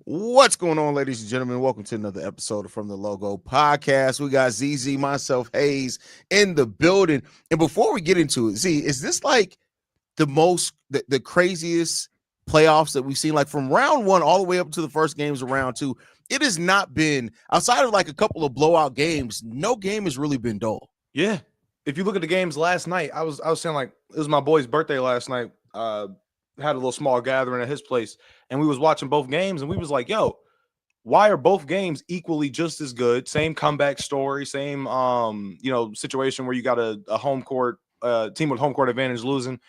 What's going on, ladies and gentlemen? Welcome to another episode of From the Logo Podcast. We got ZZ, myself, Hayes in the building. And before we get into it, Z, is this like the craziest playoffs that we've seen? Like from round one all the way up to the first games of round two, it has not been, outside of like a couple of blowout games, no game has really been dull. Yeah. If you look at the games last night, I was saying, like, it was my boy's birthday last night. Had a little small gathering at his place, and we was watching both games, and we was like, yo, why are both games equally just as good? Same comeback story, same situation where you got a home court team with home court advantage losing.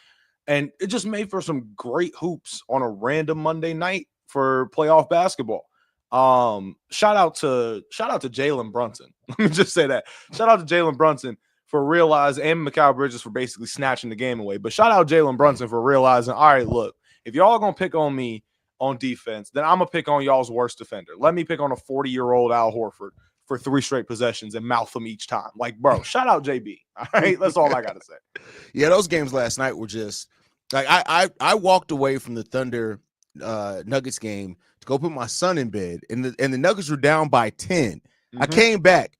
And it just made for some great hoops on a random Monday night for playoff basketball. Shout out to Jalen Brunson. Let me just say that. Shout out to Jalen Brunson for realizing, and Mikal Bridges for basically snatching the game away. But shout out Jalen Brunson for realizing, all right, look, if y'all gonna pick on me on defense, then I'm gonna pick on y'all's worst defender. Let me pick on a 40-year-old Al Horford for 3 straight possessions and mouth him each time. Like, bro, shout out JB. All right, that's all I gotta say. Yeah, those games last night were just like I walked away from the Thunder Nuggets game to go put my son in bed, and the Nuggets were down by 10. I came back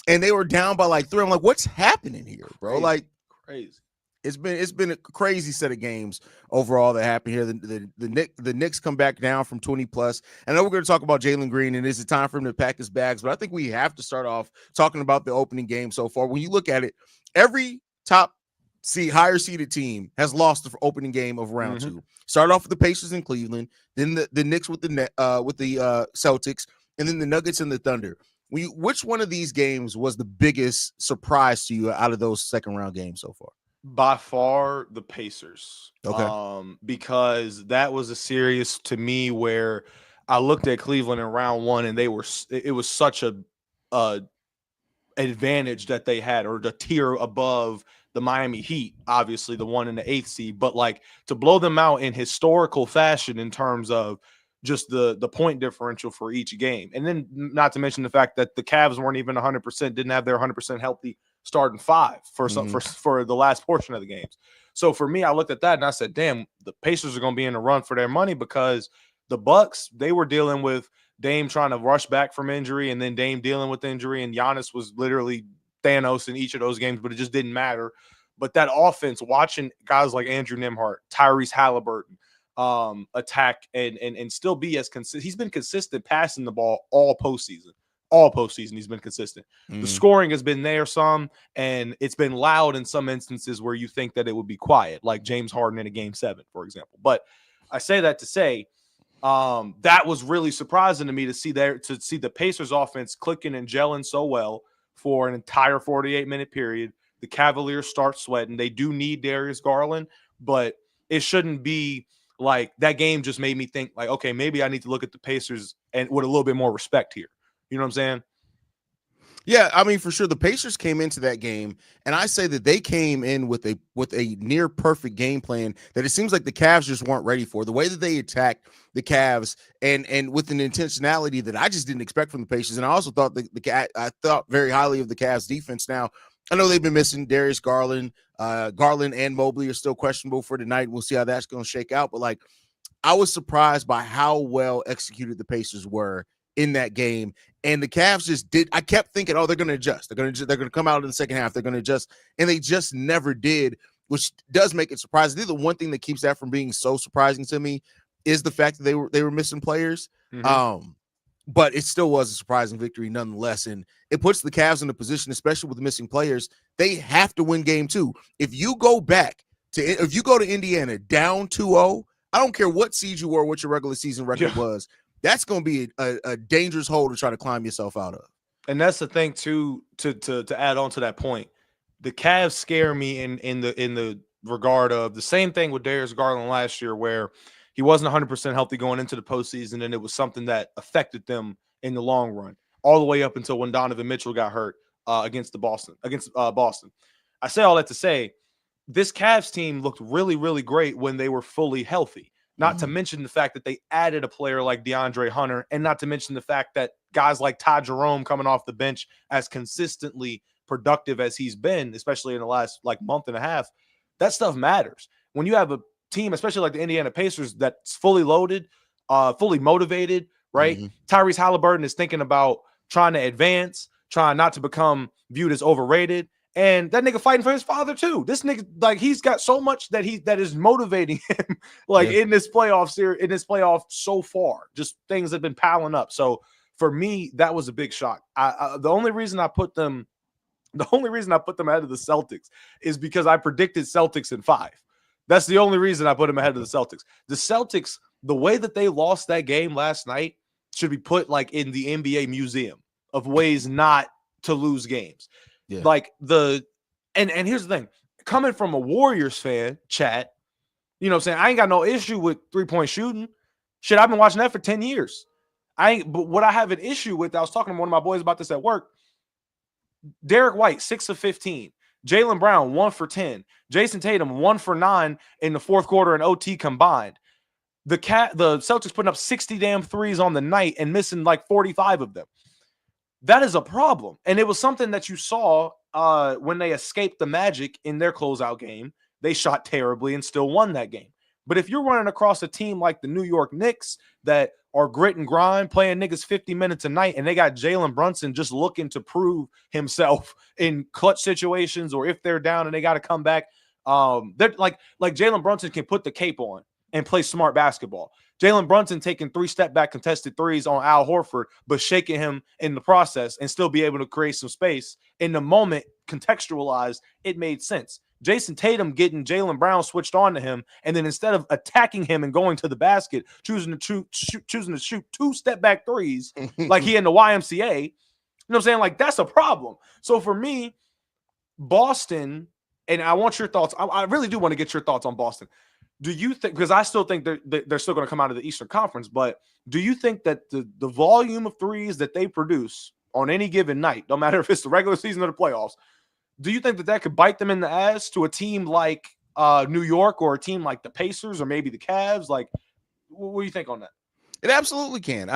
and they were down by like 3. I'm like, what's happening here, bro? Crazy. Like, Crazy. It's been a crazy set of games overall that happened here. The Knicks come back down from 20 plus. I know we're going to talk about Jalen Green, and it's time for him to pack his bags, but I think we have to start off talking about the opening game so far. When you look at it, every higher seeded team has lost the opening game of round two. Started off with the Pacers in Cleveland, then the Knicks with the Celtics, and then the Nuggets and the Thunder. Which one of these games was the biggest surprise to you out of those second round games so far? By far, the Pacers. Okay. Because that was a series to me where I looked at Cleveland in round one, and it was such a advantage that they had, or the tier above the Miami Heat, obviously the one in the 8th seed, but like to blow them out in historical fashion in terms of just the point differential for each game. And then not to mention the fact that the Cavs weren't even 100%, didn't have their 100% healthy starting 5 for the last portion of the games. So for me, I looked at that and I said, damn, the Pacers are going to be in a run for their money, because the Bucks, they were dealing with Dame trying to rush back from injury, and then Dame dealing with injury, and Giannis was literally Thanos in each of those games, but it just didn't matter. But that offense, watching guys like Andrew Nembhard, Tyrese Halliburton attack and still be as consistent. He's been consistent passing the ball all postseason. All postseason, he's been consistent. The scoring has been there some, and it's been loud in some instances where you think that it would be quiet, like James Harden in a game 7, for example. But I say that to say that was really surprising to me to see the Pacers offense clicking and gelling so well for an entire 48-minute period. The Cavaliers start sweating. They do need Darius Garland, but it shouldn't be like that game just made me think like, okay, maybe I need to look at the Pacers and with a little bit more respect here. You know what I'm saying? Yeah, I mean, for sure, the Pacers came into that game, and I say that they came in with a near perfect game plan that it seems like the Cavs just weren't ready for. The way that they attacked the Cavs, and with an intentionality that I just didn't expect from the Pacers, and I also thought I thought very highly of the Cavs defense. Now, I know they've been missing Darius Garland. Garland and Mobley are still questionable for tonight. We'll see how that's going to shake out. But like, I was surprised by how well executed the Pacers were in that game. And the Cavs just did. I kept thinking, oh, they're going to adjust. They're going to come out in the second half. They're going to adjust. And they just never did, which does make it surprising. The one thing that keeps that from being so surprising to me is the fact that they were missing players. But it still was a surprising victory nonetheless. And it puts the Cavs in a position, especially with the missing players, they have to win game 2. If you go to Indiana down 2-0, I don't care what seed you were, what your regular season record was. That's going to be a dangerous hole to try to climb yourself out of. And that's the thing too, to add on to that point. The Cavs scare me in the regard of the same thing with Darius Garland last year, where he wasn't 100% healthy going into the postseason, and it was something that affected them in the long run, all the way up until when Donovan Mitchell got hurt against Boston. I say all that to say, this Cavs team looked really, really great when they were fully healthy. Not to mention the fact that they added a player like DeAndre Hunter, and not to mention the fact that guys like Ty Jerome coming off the bench as consistently productive as he's been, especially in the last like month and a half, that stuff matters. When you have a team, especially like the Indiana Pacers, that's fully loaded, fully motivated, right? Tyrese Halliburton is thinking about trying to advance, trying not to become viewed as overrated. And that nigga fighting for his father too. This nigga, like, he's got so much that is motivating him, like in this playoff series, in this playoff so far. Just things have been piling up. So for me, that was a big shock. The only reason I put them ahead of the Celtics is because I predicted Celtics in 5. That's the only reason I put them ahead of the Celtics. The Celtics, the way that they lost that game last night, should be put like in the NBA museum of ways not to lose games. Yeah. Like and here's the thing, coming from a Warriors fan, chat, you know what I'm saying? I ain't got no issue with 3-point shooting. Shit, I've been watching that for 10 years. But what I have an issue with, I was talking to one of my boys about this at work. Derek White, 6 of 15. Jaylen Brown, 1 for 10. Jason Tatum, 1 for 9 in the fourth quarter and OT combined. The Celtics putting up 60 damn threes on the night and missing like 45 of them. That is a problem. And it was something that you saw when they escaped the Magic in their closeout game. They shot terribly and still won that game. But if you're running across a team like the New York Knicks that are grit and grind, playing niggas 50 minutes a night, and they got Jalen Brunson just looking to prove himself in clutch situations, or if they're down and they got to come back, they're like Jalen Brunson can put the cape on and play smart basketball. Jalen Brunson taking 3 step back contested threes on Al Horford, but shaking him in the process and still be able to create some space. In the moment, contextualized, it made sense. Jason Tatum getting Jaylen Brown switched on to him, and then instead of attacking him and going to the basket, choosing to shoot 2 step back threes like he in the YMCA. You know what I'm saying? Like, that's a problem. So for me, Boston, and I want your thoughts. I really do want to get your thoughts on Boston. Do you think, because I still think they're still going to come out of the Eastern Conference, but do you think that the volume of threes that they produce on any given night, no matter if it's the regular season or the playoffs, do you think that could bite them in the ass to a team like New York, or a team like the Pacers, or maybe the Cavs? Like, what do you think on that? It absolutely can.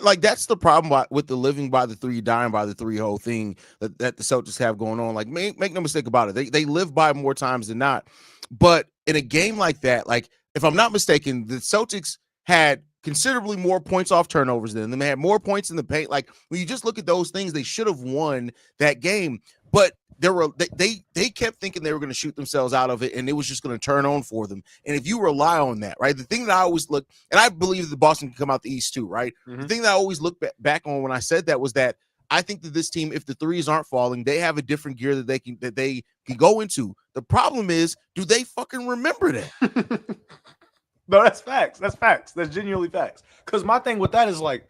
Like, that's the problem with the living by the 3, dying by the 3 whole thing that the Celtics have going on. Like, make no mistake about it. They live by more times than not. But in a game like that, like, if I'm not mistaken, the Celtics had considerably more points off turnovers than them. They had more points in the paint. Like, when you just look at those things, they should have won that game. But they kept thinking they were going to shoot themselves out of it, and it was just going to turn on for them. And if you rely on that, right, the thing that I always look, and I believe that Boston can come out the East too, right? The thing that I always look back on when I said that was that I think that this team, if the threes aren't falling, they have a different gear that they can go into. The problem is, do they fucking remember that? No, that's facts. That's facts. That's genuinely facts. Because my thing with that is, like,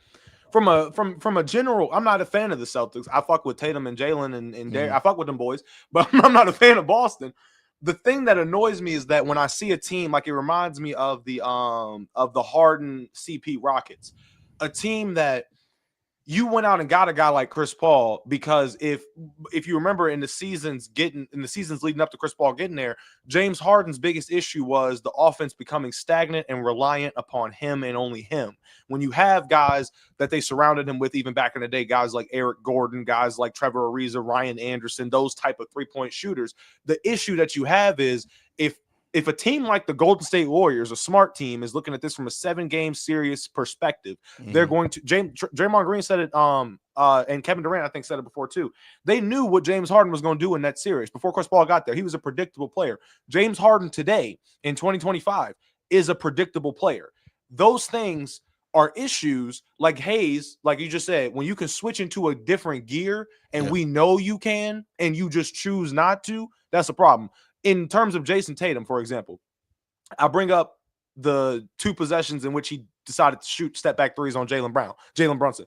from a general, I'm not a fan of the Celtics. I fuck with Tatum and Jaylen and I fuck with them boys, but I'm not a fan of Boston. The thing that annoys me is that when I see a team, like, it reminds me of the Harden CP Rockets, a team that you went out and got a guy like Chris Paul, because if you remember in the seasons leading up to Chris Paul getting there, James Harden's biggest issue was the offense becoming stagnant and reliant upon him and only him. When you have guys that they surrounded him with, even back in the day, guys like Eric Gordon, guys like Trevor Ariza, Ryan Anderson, those type of 3-point shooters, the issue that you have is if a team like the Golden State Warriors, a smart team, is looking at this from a 7-game serious perspective, they're going to Draymond Green said it, and Kevin Durant, I think, said it before too. They knew what James Harden was going to do in that series before Chris Paul got there. He was a predictable player. James Harden today in 2025 is a predictable player. Those things are issues like Hayes, like you just said, when you can switch into a different gear, and we know you can, and you just choose not to, that's a problem. In terms of Jason Tatum, for example, I bring up the 2 possessions in which he decided to shoot step back threes on Jaylen Brunson.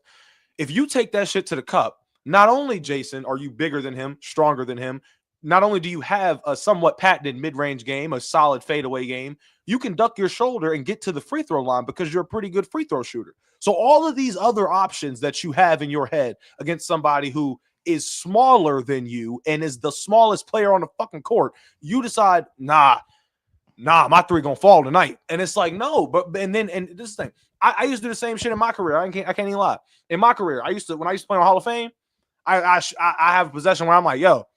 If you take that shit to the cup, not only, Jason, are you bigger than him, stronger than him, not only do you have a somewhat patented mid-range game, a solid fadeaway game, you can duck your shoulder and get to the free throw line because you're a pretty good free throw shooter. So all of these other options that you have in your head against somebody who is smaller than you and is the smallest player on the fucking court, you decide, nah, my 3 gonna fall tonight. And it's like, no, and this thing, I used to do the same shit in my career. I can't even lie. In my career, when I used to play on Hall of Fame, I have a possession where I'm like, yo,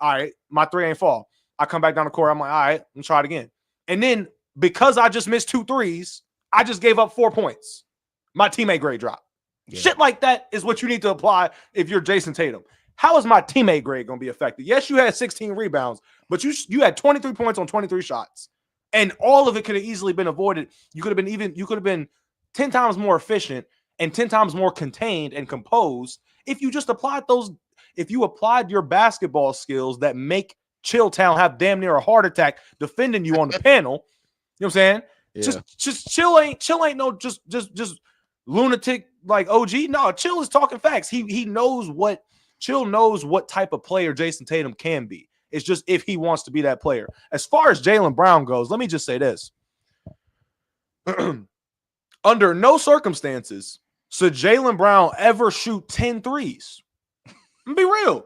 all right, my 3 ain't fall. I come back down the court, I'm like, all right, let me try it again. And then because I just missed 2 threes, I just gave up 4 points. My teammate grade drop. Yeah. Shit like that is what you need to apply if you're Jason Tatum. How is my teammate grade going to be affected? Yes, you had 16 rebounds, but you had 23 points on 23 shots. And all of it could have easily been avoided. You could have been 10 times more efficient and 10 times more contained and composed if you just applied your basketball skills that make Chilltown have damn near a heart attack defending you on the panel. You know what I'm saying? Yeah. Just Chill ain't no just lunatic like OG. No, Chill is talking facts. Chill knows what type of player Jason Tatum can be. It's just if he wants to be that player. As far as Jaylen Brown goes, let me just say this. Under no circumstances should Jaylen Brown ever shoot 10 threes. I'm be real.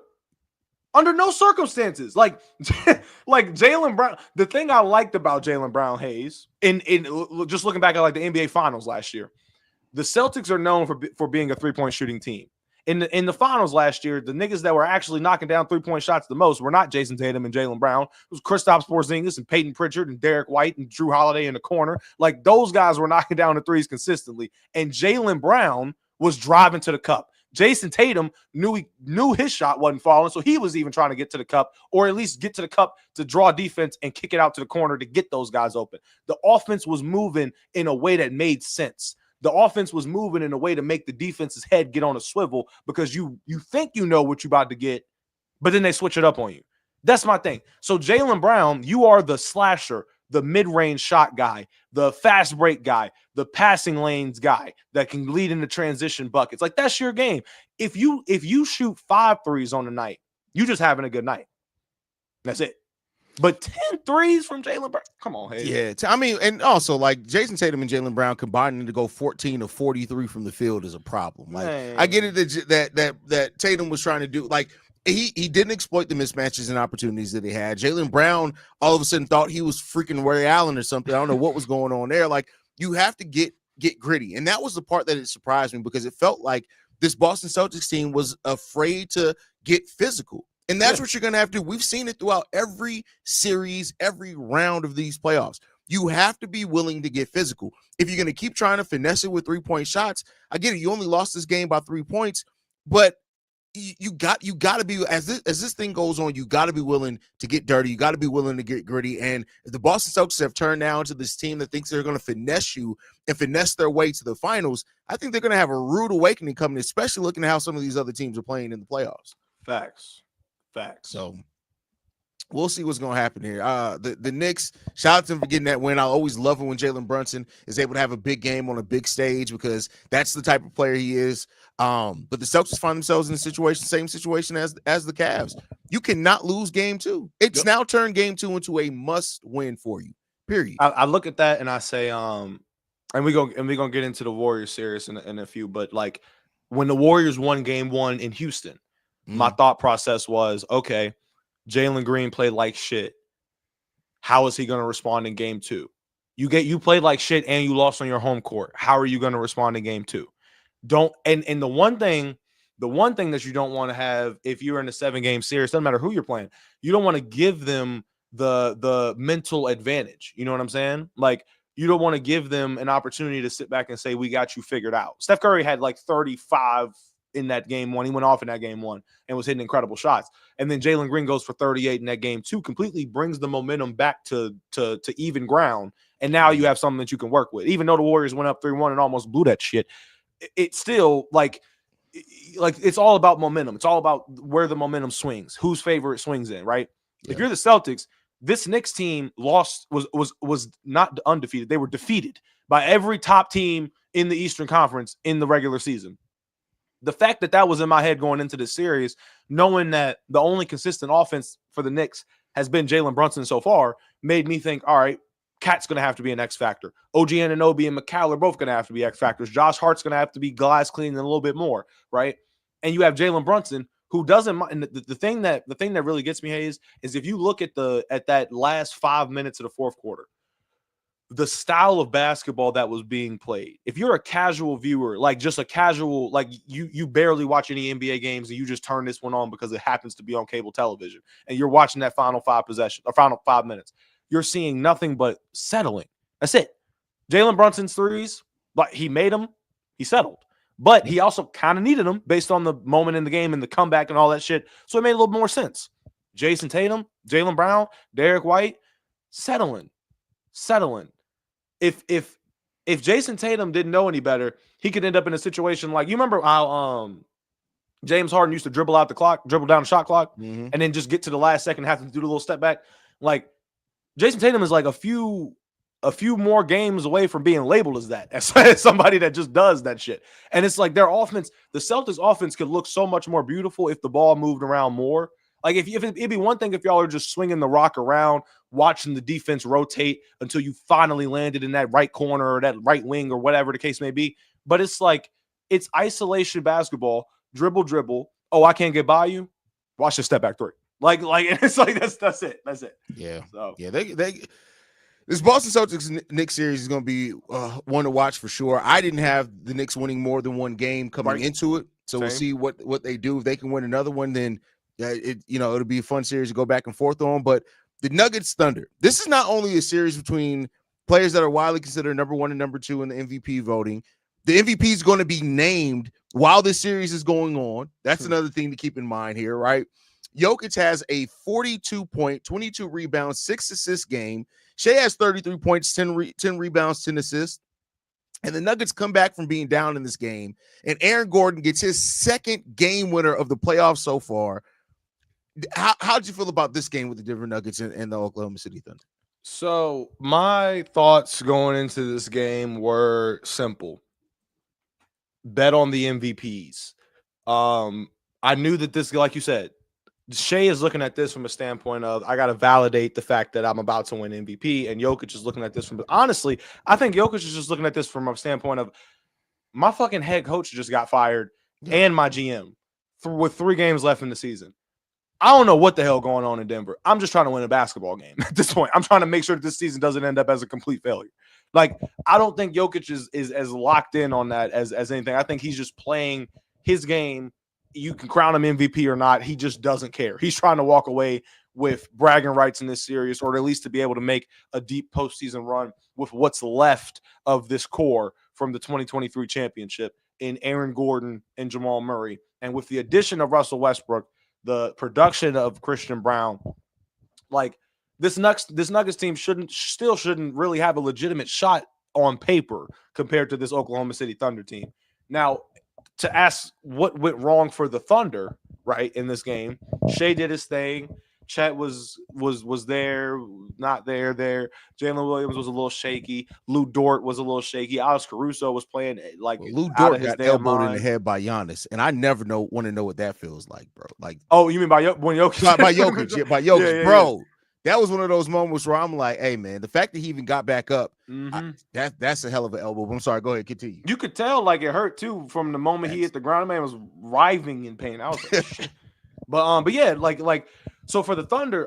Under no circumstances. Like Jaylen Brown, the thing I liked about Jaylen Brown, Hayes, in just looking back at like the NBA Finals last year, the Celtics are known for being a three-point shooting team. In the finals last year, the niggas that were actually knocking down three-point shots the most were not Jason Tatum and Jaylen Brown. It was Kristaps Porzingis and Peyton Pritchard and Derek White and Drew Holiday in the corner. Like, those guys were knocking down the threes consistently. And Jaylen Brown was driving to the cup. Jason Tatum knew his shot wasn't falling, so he was even trying to get to the cup, or at least get to the cup to draw defense and kick it out to the corner to get those guys open. The offense was moving in a way that made sense. The offense was moving in a way to make the defense's head get on a swivel because you think you know what you're about to get, but then they switch it up on you. That's my thing. So Jaylen Brown, you are the slasher, the mid-range shot guy, the fast break guy, the passing lanes guy that can lead into transition buckets. Like, that's your game. If you shoot 5 threes on the night, you just having a good night. That's it. But 10 threes from Jaylen Brown, come on, hey. Yeah, I mean, and also like Jason Tatum and Jaylen Brown combining to go 14 of 43 from the field is a problem. Like, man. I get it that Tatum was trying to do, like, he didn't exploit the mismatches and opportunities that he had. Jaylen Brown all of a sudden thought he was freaking Ray Allen or something. I don't know what was going on there. Like, you have to get gritty, and that was the part that it surprised me because it felt like this Boston Celtics team was afraid to get physical. And that's what you're going to have to do. We've seen it throughout every series, every round of these playoffs. You have to be willing to get physical. If you're going to keep trying to finesse it with 3-point shots, I get it. You only lost this game by 3 points, but you got to be, as this thing goes on, you got to be willing to get dirty. You got to be willing to get gritty. And if the Boston Celtics have turned now into this team that thinks they're going to finesse you and finesse their way to the finals, I think they're going to have a rude awakening coming, especially looking at how some of these other teams are playing in the playoffs. Facts. So we'll see what's going to happen here. The Knicks, shout out to them for getting that win. I always love it when Jalen Brunson is able to have a big game on a big stage because that's the type of player he is. But the Celtics find themselves in the same situation as the Cavs. You cannot lose game 2. It's now turned game 2 into a must win for you. Period. I look at that and I say, and we're gonna get into the Warriors series in a few, but like when the Warriors won game 1 in Houston, my thought process was, okay, Jalen Green played like shit. How is he going to respond in game 2? You played like shit and you lost on your home court. How are you going to respond in game 2? And the one thing that you don't want to have if you're in a 7-game series, doesn't matter who you're playing, you don't want to give them the mental advantage. You know what I'm saying? Like, you don't want to give them an opportunity to sit back and say, we got you figured out. Steph Curry had like 35 in that game 1. He went off in that game 1 and was hitting incredible shots. And then Jalen Green goes for 38 in that game 2, completely brings the momentum back to even ground. And now you have something that you can work with. Even though the Warriors went up 3-1 and almost blew that shit, it's still like it's all about momentum. It's all about where the momentum swings, whose favor it swings in, right? Yeah. If you're the Celtics, this Knicks team was not undefeated. They were defeated by every top team in the Eastern Conference in the regular season. The fact that was in my head going into this series, knowing that the only consistent offense for the Knicks has been Jalen Brunson so far, made me think, all right, Cat's going to have to be an X factor. OG Anunoby and McCall are both going to have to be X factors. Josh Hart's going to have to be glass cleaning a little bit more, right? And you have Jalen Brunson, who doesn't mind. The thing that really gets me, Hayes, is if you look at that last 5 minutes of the fourth quarter, the style of basketball that was being played. If you're a casual viewer, like just a casual, like you barely watch any NBA games and you just turn this one on because it happens to be on cable television and you're watching that final 5 minutes, you're seeing nothing but settling. That's it. Jalen Brunson's threes, like he made them, He settled. But he also kind of needed them based on the moment in the game and the comeback and all that shit. So it made a little more sense. Jason Tatum, Jaylen Brown, Derek White, settling. If Jason Tatum didn't know any better, he could end up in a situation like, you remember how James Harden used to dribble out the clock, dribble down the shot clock, and then just get to the last second, have to do the little step back. Like Jason Tatum is like a few more games away from being labeled as that, as somebody that just does that shit. And it's like their offense, the Celtics offense could look so much more beautiful if the ball moved around more. Like if it'd be one thing if y'all are just swinging the rock around, watching the defense rotate until you finally landed in that right corner or that right wing or whatever the case may be. But it's like, it's isolation basketball, dribble. Oh, I can't get by you. Watch the step back three. Like it's like that's it. Yeah. So yeah, they this Boston Celtics Knicks series is going to be one to watch for sure. I didn't have the Knicks winning more than one game coming into it, so we'll see what they do. If they can win another one, then it'll be a fun series to go back and forth on. But the Nuggets Thunder, this is not only a series between players that are widely considered number one and number two in the MVP voting. The MVP is going to be named while this series is going on. That's another thing to keep in mind here, right? Jokic has a 42-point, 22 rebounds, 6 assist game. Shea has 33 points, 10 rebounds, 10 assists. And the Nuggets come back from being down in this game. And Aaron Gordon gets his second game winner of the playoffs so far. How'd you feel about this game with the Denver Nuggets and the Oklahoma City Thunder? So my thoughts going into this game were simple. Bet on the MVPs. I knew that this, like you said, Shea is looking at this from a standpoint of, I got to validate the fact that I'm about to win MVP, and Jokic is looking at this from, honestly, I think Jokic is just looking at this from a standpoint of, my fucking head coach just got fired and my GM with 3 games left in the season. I don't know what the hell going on in Denver. I'm just trying to win a basketball game at this point. I'm trying to make sure that this season doesn't end up as a complete failure. Like, I don't think Jokic is as locked in on that as anything. I think he's just playing his game. You can crown him MVP or not. He just doesn't care. He's trying to walk away with bragging rights in this series, or at least to be able to make a deep postseason run with what's left of this core from the 2023 championship in Aaron Gordon and Jamal Murray. And with the addition of Russell Westbrook, the production of Christian Brown, like this Nuggets team shouldn't really have a legitimate shot on paper compared to this Oklahoma City Thunder team. Now, to ask what went wrong for the Thunder, right, in this game, Shea did his thing. Chet was there, not there. Jalen Williams was a little shaky. Lou Dort was a little shaky. Alex Caruso was playing like Lou Dort got elbowed in the head by Giannis, and I never want to know what that feels like, bro. Like, oh, you mean by Jokic? By Jokic, yeah, by Jokic, yeah, bro. Yeah. That was one of those moments where I'm like, hey, man, the fact that he even got back up, that's a hell of an elbow. I'm sorry. Go ahead, continue. You could tell like it hurt too from the moment he hit the ground. The man was writhing in pain. I was like, shit. But yeah, like. So for the Thunder,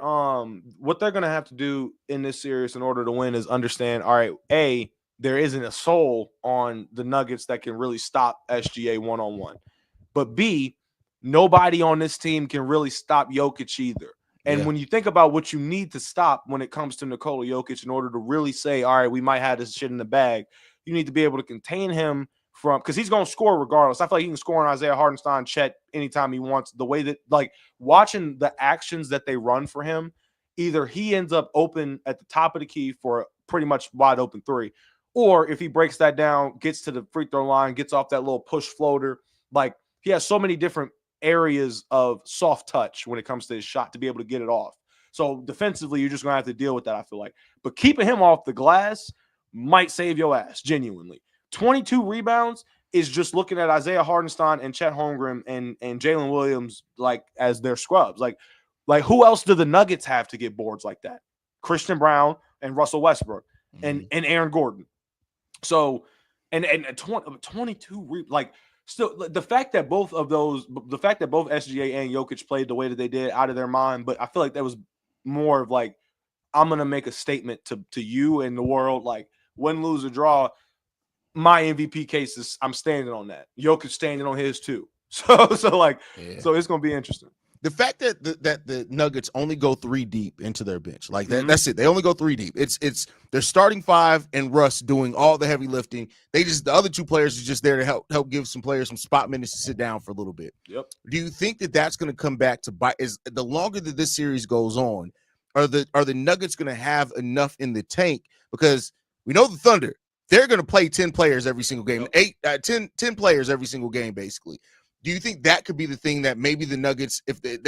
what they're gonna have to do in this series in order to win is understand, all right, A, there isn't a soul on the Nuggets that can really stop SGA one-on-one. But B, nobody on this team can really stop Jokic either. And when you think about what you need to stop when it comes to Nikola Jokic in order to really say, all right, we might have this shit in the bag, you need to be able to contain him from, because he's going to score regardless. I feel like he can score on Isaiah Hardenstein, Chet anytime he wants. The way that, like, watching the actions that they run for him, either he ends up open at the top of the key for a pretty much wide open 3, or if he breaks that down, gets to the free throw line, gets off that little push floater, like, he has so many different areas of soft touch when it comes to his shot to be able to get it off. So defensively, you're just going to have to deal with that, I feel like. But keeping him off the glass might save your ass, genuinely. 22 rebounds is just looking at Isaiah Hardenstein and Chet Holmgren and Jalen Williams like as their scrubs. Like who else do the Nuggets have to get boards like that? Christian Brown and Russell Westbrook and Aaron Gordon. So and 22 like still the fact that both SGA and Jokic played the way that they did out of their mind, but I feel like that was more of like, I'm gonna make a statement to you and the world, like win, lose, or draw. My MVP cases, I'm standing on that. Jokic standing on his too. So it's gonna be interesting. the fact that the Nuggets only go 3 deep into their bench, like that's it. They only go 3 deep. It's their starting 5 and Russ doing all the heavy lifting. The other 2 players are just there to help give some players some spot minutes to sit down for a little bit. Yep. Do you think that that's going to come back to bite? Is the longer that this series goes on, are the Nuggets going to have enough in the tank? Because we know the Thunder, they're going to play 10 players every single game, 10 players every single game, basically. Do you think that could be the thing that maybe the Nuggets, if the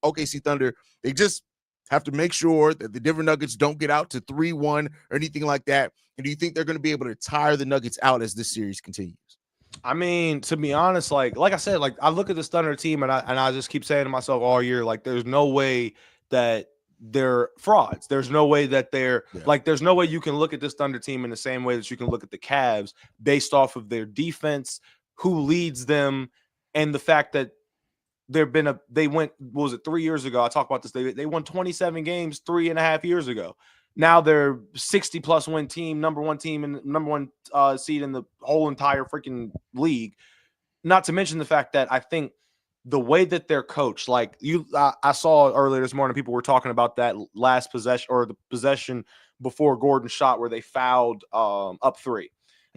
OKC Thunder, they just have to make sure that the Denver Nuggets don't get out to 3-1 or anything like that? And do you think they're going to be able to tire the Nuggets out as this series continues? I mean, to be honest, like I said, like I look at this Thunder team and I just keep saying to myself all year, like there's no way that they're frauds. There's no way that they're like, there's no way you can look at this Thunder team in the same way that you can look at the Cavs based off of their defense, who leads them, and the fact that they went, what was it, 3 years ago? I talked about this. They won 27 games 3.5 years ago. Now they're 60+ win team, number 1 team and number 1 seed in the whole entire freaking league. Not to mention the fact that I think the way that they're coached, like I saw earlier this morning, people were talking about that last possession or the possession before Gordon shot where they fouled up 3.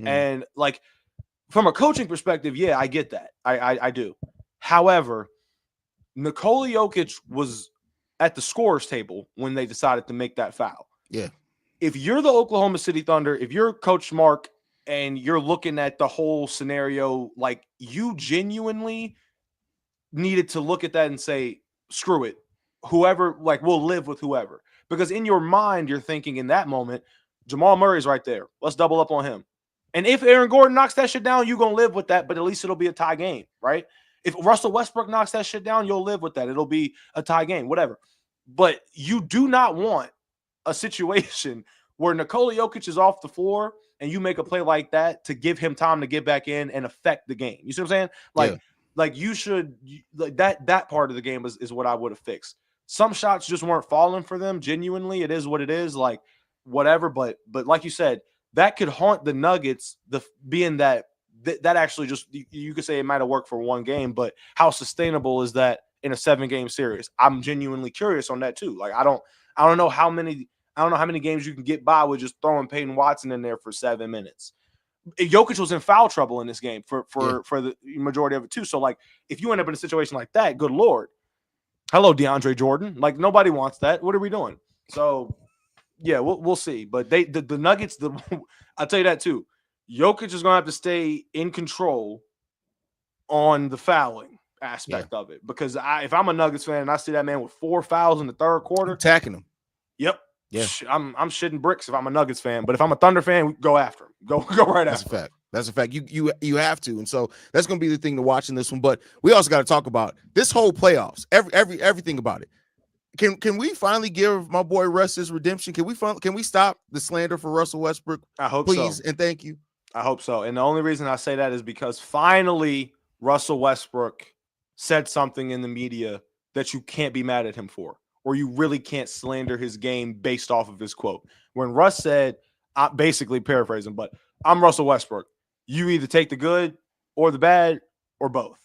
And like, from a coaching perspective, yeah, I get that. I do. However, Nikola Jokic was at the scorer's table when they decided to make that foul. Yeah. If you're the Oklahoma City Thunder, if you're Coach Mark and you're looking at the whole scenario, like you genuinely needed to look at that and say, screw it. Whoever, like, we'll live with whoever. Because in your mind, you're thinking in that moment, Jamal Murray's right there. Let's double up on him. And if Aaron Gordon knocks that shit down, you're going to live with that, but at least it'll be a tie game, right? If Russell Westbrook knocks that shit down, you'll live with that. It'll be a tie game, whatever. But you do not want a situation where Nikola Jokic is off the floor and you make a play like that to give him time to get back in and affect the game. You see what I'm saying? Like you should, like that part of the game is what I would have fixed. Some shots just weren't falling for them. Genuinely, it is what it is. Like whatever. But like you said, that could haunt the Nuggets. Being that actually just, you could say it might have worked for one game, but how sustainable is that in a 7-game series? I'm genuinely curious on that too. Like I don't know how many games you can get by with just throwing Peyton Watson in there for 7 minutes. Jokic was in foul trouble in this game for the majority of it too. So like, if you end up in a situation like that, good Lord, hello DeAndre Jordan. Like nobody wants that. What are we doing? So yeah, we'll see. But the Nuggets, I'll tell you that too. Jokic is going to have to stay in control on the fouling aspect of it, because if I'm a Nuggets fan and I see that man with 4 fouls in the third quarter, attacking him. Yep. Yeah. I'm shitting bricks if I'm a Nuggets fan, but if I'm a Thunder fan, go after him. Go right after him. That's a fact. You have to, and so that's going to be the thing to watch in this one. But we also got to talk about this whole playoffs, everything about it. Can we finally give my boy Russ his redemption? Can we stop the slander for Russell Westbrook? I hope please, so. And thank you. I hope so. And the only reason I say that is because finally Russell Westbrook said something in the media that you can't be mad at him for, or you really can't slander his game based off of his quote. When Russ said, I basically paraphrasing, but I'm Russell Westbrook. You either take the good or the bad or both,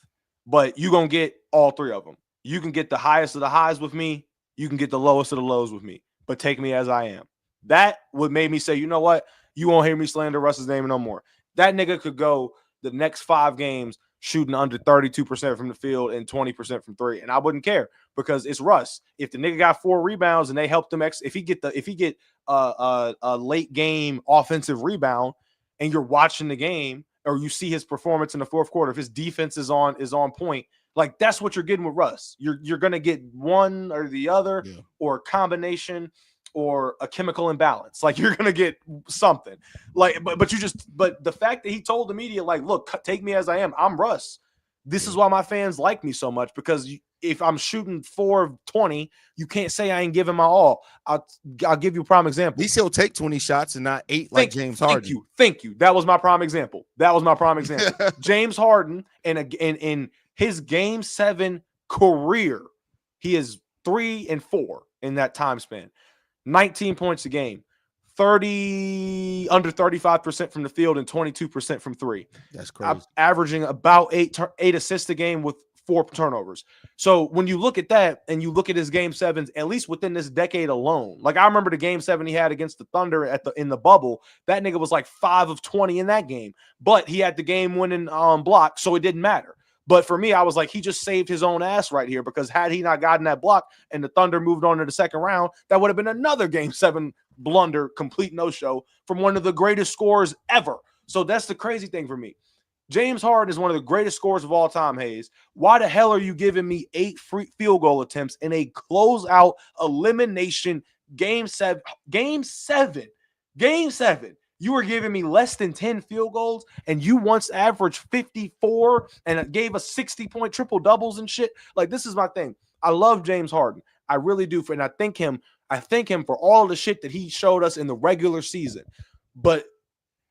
but you're going to get all 3 of them. You can get the highest of the highs with me. You can get the lowest of the lows with me, but take me as I am. That would make me say, you know what? You won't hear me slander Russ's name no more. That nigga could go the next 5 games shooting under 32% from the field and 20% from 3, and I wouldn't care because it's Russ. If the nigga got 4 rebounds and they helped him, if he get a late game offensive rebound, and you're watching the game or you see his performance in the fourth quarter, if his defense is on point, like that's what you're getting with Russ. You're gonna get one or the other, or a combination, or a chemical imbalance. Like you're gonna get something. Like, but the fact that he told the media, like, look, take me as I am. I'm Russ. This is why my fans like me so much, because if I'm shooting 4 of 20, you can't say I ain't giving my all. I'll give you a prime example. At least he'll take 20 shots and not 8 like James Harden. Thank you. That was my prime example. James Harden in his Game 7 career, he is 3 and 4 in that time span. 19 points a game, under 35% from the field and 22% from 3. That's crazy. Averaging about 8 assists a game with 4 turnovers. So when you look at that and you look at his game sevens, at least within this decade alone, like I remember the game 7 he had against the Thunder in the bubble, that nigga was like 5 of 20 in that game, but he had the game winning block, so it didn't matter. But for me, I was like, he just saved his own ass right here, because had he not gotten that block and the Thunder moved on to the second round, that would have been another game 7 blunder, complete no-show from one of the greatest scorers ever. So that's the crazy thing for me. James Harden is one of the greatest scorers of all time, Hayes. Why the hell are you giving me 8 free field goal attempts in a closeout elimination game 7? Game 7. You were giving me less than 10 field goals, and you once averaged 54 and gave us 60-point triple doubles and shit. Like, this is my thing. I love James Harden. I really do. And I thank him for all the shit that he showed us in the regular season. But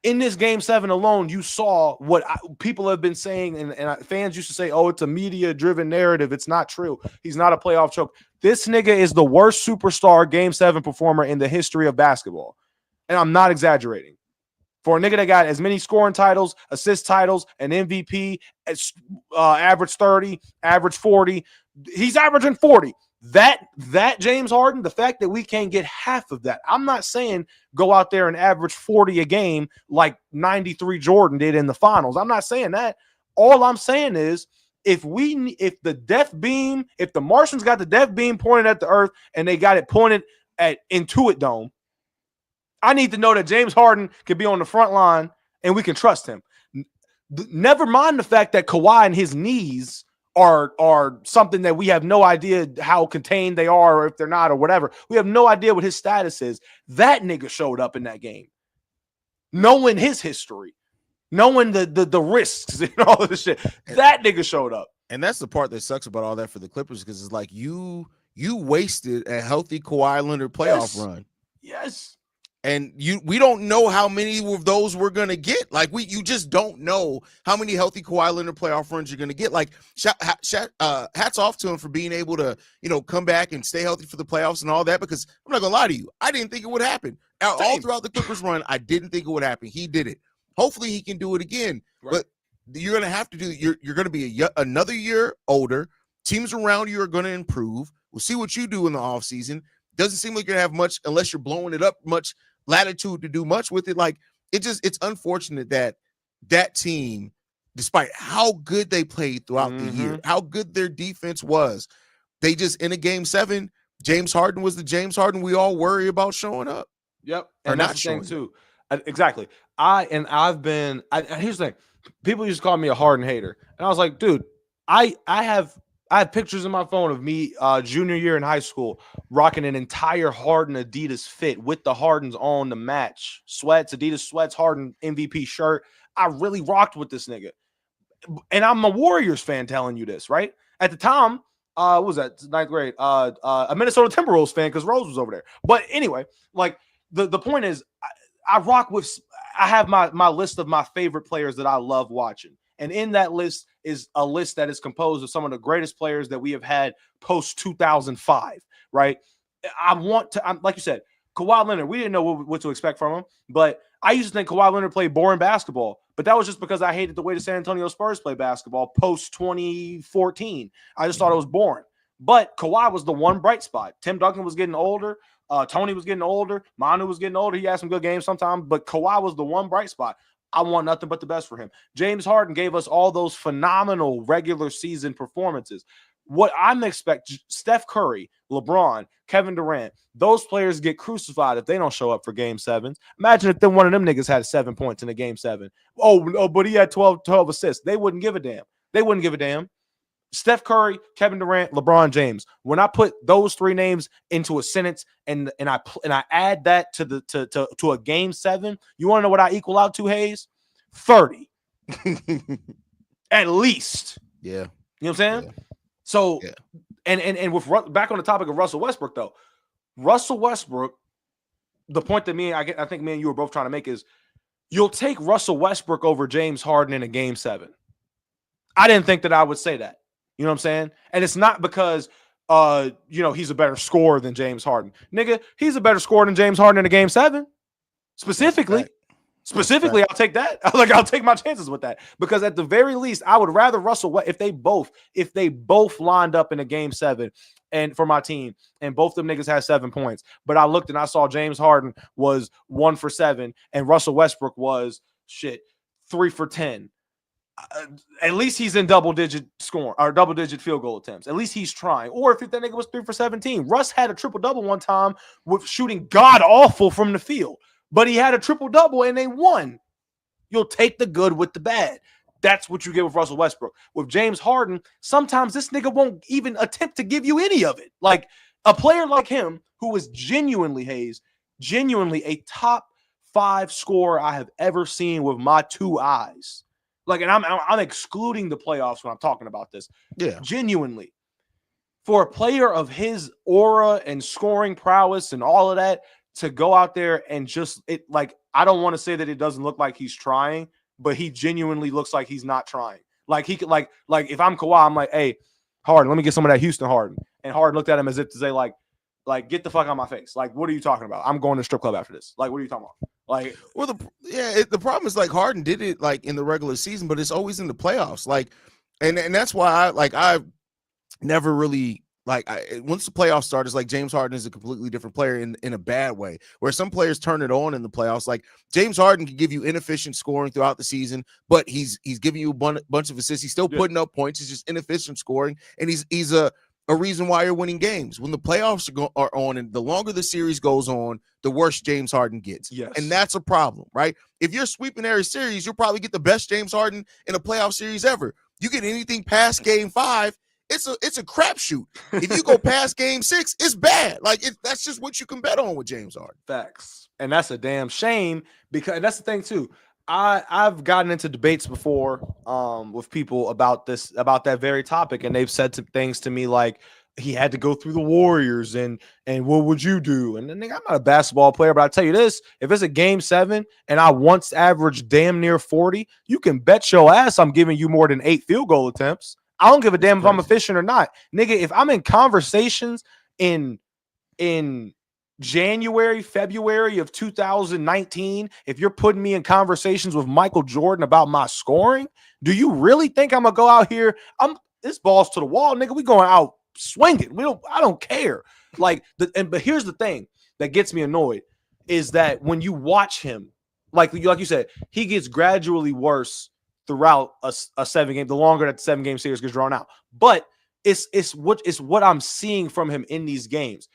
in this game 7 alone, you saw what people have been saying, and fans used to say, oh, it's a media-driven narrative. It's not true. He's not a playoff choke. This nigga is the worst superstar game 7 performer in the history of basketball. And I'm not exaggerating. For a nigga that got as many scoring titles, assist titles, an MVP, average 30, average 40, he's averaging 40. That James Harden, the fact that we can't get half of that. I'm not saying go out there and average 40 a game like 93 Jordan did in the finals. I'm not saying that. All I'm saying is if the Martians got the death beam pointed at the earth and they got it pointed at Intuit Dome, I need to know that James Harden can be on the front line and we can trust him. Never mind the fact that Kawhi and his knees are something that we have no idea how contained they are, or if they're not, or whatever. We have no idea what his status is. That nigga showed up in that game, knowing his history, knowing the risks and all of this shit. That nigga showed up. And that's the part that sucks about all that for the Clippers, because it's like you wasted a healthy Kawhi Leonard playoff run. Yes. And we don't know how many of those we're gonna get. Like you just don't know how many healthy Kawhi Leonard playoff runs you're gonna get. Like hats off to him for being able to come back and stay healthy for the playoffs and all that. Because I'm not gonna lie to you, I didn't think it would happen. All throughout the Clippers run, I didn't think it would happen. He did it. Hopefully he can do it again. Right. But you're gonna have to do. You're gonna be another year older. Teams around you are gonna improve. We'll see what you do in the offseason. Doesn't seem like you're gonna have much unless you're blowing it up much latitude to do much with it. Like it's unfortunate that team, despite how good they played throughout the year, how good their defense was, they just in a game 7, James Harden was the James Harden we all worry about showing up. Yep. And that's the thing too. Exactly. Here's the thing. People used to call me a Harden hater. And I was like, dude, I have pictures in my phone of me junior year in high school rocking an entire Harden Adidas fit with the Hardens on the match. Adidas sweats, Harden MVP shirt. I really rocked with this nigga. And I'm a Warriors fan telling you this, right? At the time, what was that, 9th grade? A Minnesota Timberwolves fan because Rose was over there. But anyway, like the point is, I have my list of my favorite players that I love watching. And in that list is a list that is composed of some of the greatest players that we have had post 2005, right? I'm like you said, Kawhi Leonard, we didn't know what to expect from him, but I used to think Kawhi Leonard played boring basketball, but that was just because I hated the way the San Antonio Spurs play basketball post 2014. I just thought it was boring. But Kawhi was the one bright spot. Tim Duncan was getting older. Tony was getting older. Manu was getting older. He had some good games sometimes, but Kawhi was the one bright spot. I want nothing but the best for him. James Harden gave us all those phenomenal regular season performances. What I'm expecting, Steph Curry, LeBron, Kevin Durant, those players get crucified if they don't show up for game 7s. Imagine if one of them niggas had 7 points in a game 7. Oh, but he had 12 assists. They wouldn't give a damn. Steph Curry, Kevin Durant, LeBron James. When I put those 3 names into a sentence and I add that to a game 7, you want to know what I equal out to, Hayes? 30. At least. Yeah. You know what I'm saying? Yeah. So, yeah. And with back on the topic of Russell Westbrook, though, Russell Westbrook, the point that I think me and you were both trying to make is you'll take Russell Westbrook over James Harden in a game 7. I didn't think that I would say that. You know what I'm saying? And it's not because, he's a better scorer than James Harden. Nigga, he's a better scorer than James Harden in a game 7. Specifically. Specifically, I'll take that. Like, I'll take my chances with that, because at the very least, I would rather Russell if they both lined up in a game 7 and for my team, and both them niggas had 7 points. But I looked and I saw James Harden was 1 for 7 and Russell Westbrook was 3 for 10. At least he's in double-digit scoring or double-digit field goal attempts. At least he's trying. Or if that nigga was 3 for 17, Russ had a triple-double one time with shooting god-awful from the field. But he had a triple-double and they won. You'll take the good with the bad. That's what you get with Russell Westbrook. With James Harden, sometimes this nigga won't even attempt to give you any of it. Like, a player like him, who is genuinely a top 5 scorer I have ever seen with my 2 eyes. Like, and I'm excluding the playoffs when I'm talking about this. Yeah. Genuinely. For a player of his aura and scoring prowess and all of that, to go out there and just I don't want to say that it doesn't look like he's trying, but he genuinely looks like he's not trying. Like, he could like if I'm Kawhi, I'm like, hey, Harden, let me get some of that Houston Harden. And Harden looked at him as if to say, like get the fuck out of my face. Like, what are you talking about? I'm going to the strip club after this. Like, what are you talking about? Like, well, the problem is, like, Harden did it like in the regular season, but it's always in the playoffs. Like, and that's why I never really. Once the playoffs start, it's like James Harden is a completely different player in a bad way, where some players turn it on in the playoffs. Like, James Harden can give you inefficient scoring throughout the season, but he's giving you a bunch of assists. He's still putting up points. He's just inefficient scoring, and he's a reason why you're winning games. When the playoffs are on, and the longer the series goes on, the worse James Harden gets. Yes. And that's a problem, right? If you're sweeping every series, you'll probably get the best James Harden in a playoff series ever. You get anything past game 5, it's a crapshoot. If you go past game 6, it's bad. Like, that's just what you can bet on with James Harden. Facts. And that's a damn shame, because that's the thing too. I've gotten into debates before with people about that very topic, and they've said some things to me like, he had to go through the Warriors and what would you do? And then, I'm not a basketball player, but I tell you this, if it's a game 7 and I once averaged damn near 40, you can bet your ass I'm giving you more than 8 field goal attempts. I don't give a damn if I'm efficient or not. Nigga, if I'm in conversations in January, February of 2019, if you're putting me in conversations with Michael Jordan about my scoring, do you really think I'm going to go out here? This ball's to the wall, nigga. We going out swinging. I don't care. Like, but here's the thing that gets me annoyed is that when you watch him, like you said, he gets gradually worse throughout a 7-game, the longer that the 7-game series gets drawn out. But it's what I'm seeing from him in these games.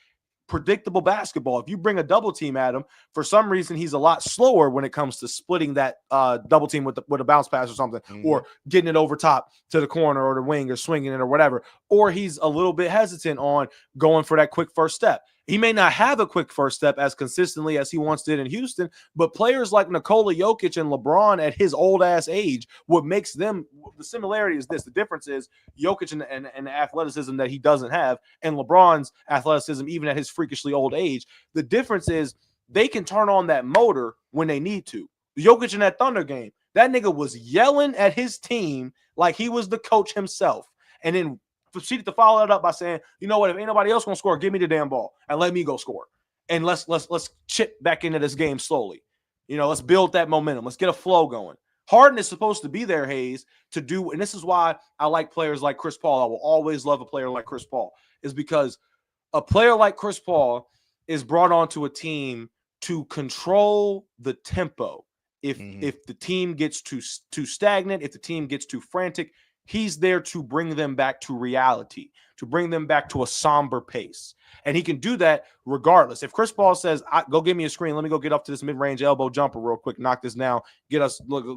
Predictable basketball. If you bring a double team at him, for some reason he's a lot slower when it comes to splitting that double team with a bounce pass or something, or getting it over top to the corner or the wing or swinging it or whatever. Or he's a little bit hesitant on going for that quick first step. He may not have a quick first step as consistently as he once did in Houston, but players like Nikola Jokic and LeBron at his old ass age, what makes them, the similarity is this. The difference is Jokic and the athleticism that he doesn't have, and LeBron's athleticism even at his freakishly old age. The difference is they can turn on that motor when they need to. Jokic in that Thunder game, that nigga was yelling at his team like he was the coach himself, and then proceeded to follow that up by saying, you know what, if ain't nobody else gonna score, give me the damn ball and let me go score. And let's chip back into this game slowly. Let's build that momentum. Let's get a flow going. Harden is supposed to be there, Hayes, to do, and this is why I like players like Chris Paul. I will always love a player like Chris Paul, is because a player like Chris Paul is brought onto a team to control the tempo. If the team gets too stagnant, if the team gets too frantic, he's there to bring them back to reality, to bring them back to a somber pace. And he can do that regardless. If Chris Paul says, go give me a screen, let me go get up to this mid-range elbow jumper real quick, knock this down,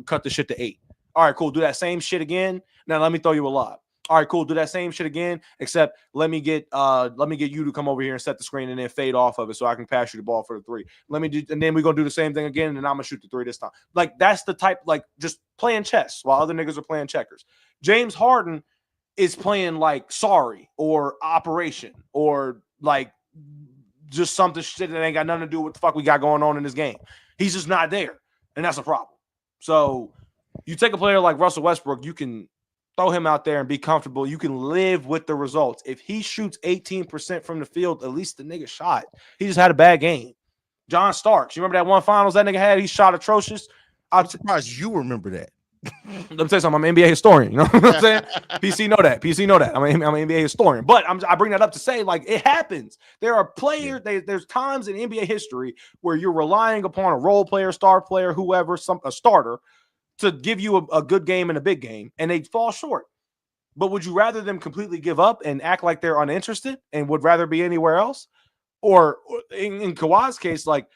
cut the shit to 8. All right, cool. Do that same shit again. Now let me throw you a lob. All right, cool. Do that same shit again, except let me get you to come over here and set the screen and then fade off of it so I can pass you the ball for the 3. And then we're gonna do the same thing again, and then I'm gonna shoot the 3 this time. Like, that's the type, like, just playing chess while other niggas are playing checkers. James Harden is playing like Sorry or Operation or like just something shit that ain't got nothing to do with what the fuck we got going on in this game. He's just not there, and that's a problem. So you take a player like Russell Westbrook, you can throw him out there and be comfortable. You can live with the results. If he shoots 18% from the field, at least the nigga shot. He just had a bad game. John Starks, you remember that one finals that nigga had? He shot atrocious. I'm surprised you remember that. Let me tell you something. I'm an NBA historian. You know what I'm saying? PC know that. PC know that. I'm an NBA historian. But I bring that up to say, like, it happens. There are players. Yeah. There's times in NBA history where you're relying upon a role player, star player, whoever, a starter, to give you a good game and a big game, and they fall short. But would you rather them completely give up and act like they're uninterested and would rather be anywhere else? Or in Kawhi's case, like,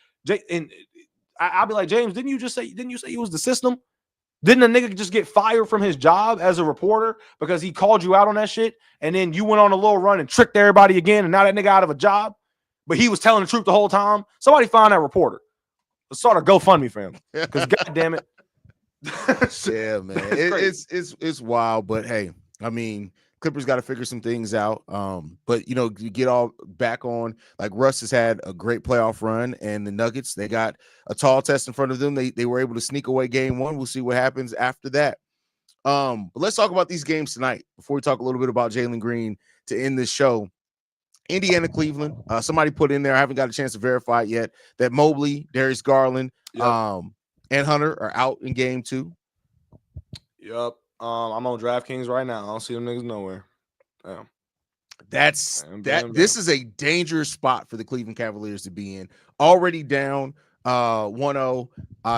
I'll be like, James, didn't you say he was the system? Didn't a nigga just get fired from his job as a reporter because he called you out on that shit? And then you went on a little run and tricked everybody again, and now that nigga out of a job, but he was telling the truth the whole time. Somebody find that reporter. Let's start a GoFundMe for him. Because goddamn it. Yeah, man. It's wild, but hey, I mean, Clippers got to figure some things out. But you get all back on, like, Russ has had a great playoff run, and the Nuggets, they got a tall test in front of them. They were able to sneak away game one. We'll see what happens after that. But let's talk about these games tonight before we talk a little bit about Jalen Green to end this show. Indiana, Cleveland. Somebody put in there, I haven't got a chance to verify it yet, that Mobley, Darius Garland, and Hunter are out in game two. Yep. I'm on DraftKings right now. I don't see them niggas nowhere. Damn. This is a dangerous spot for the Cleveland Cavaliers to be in. Already down 1-0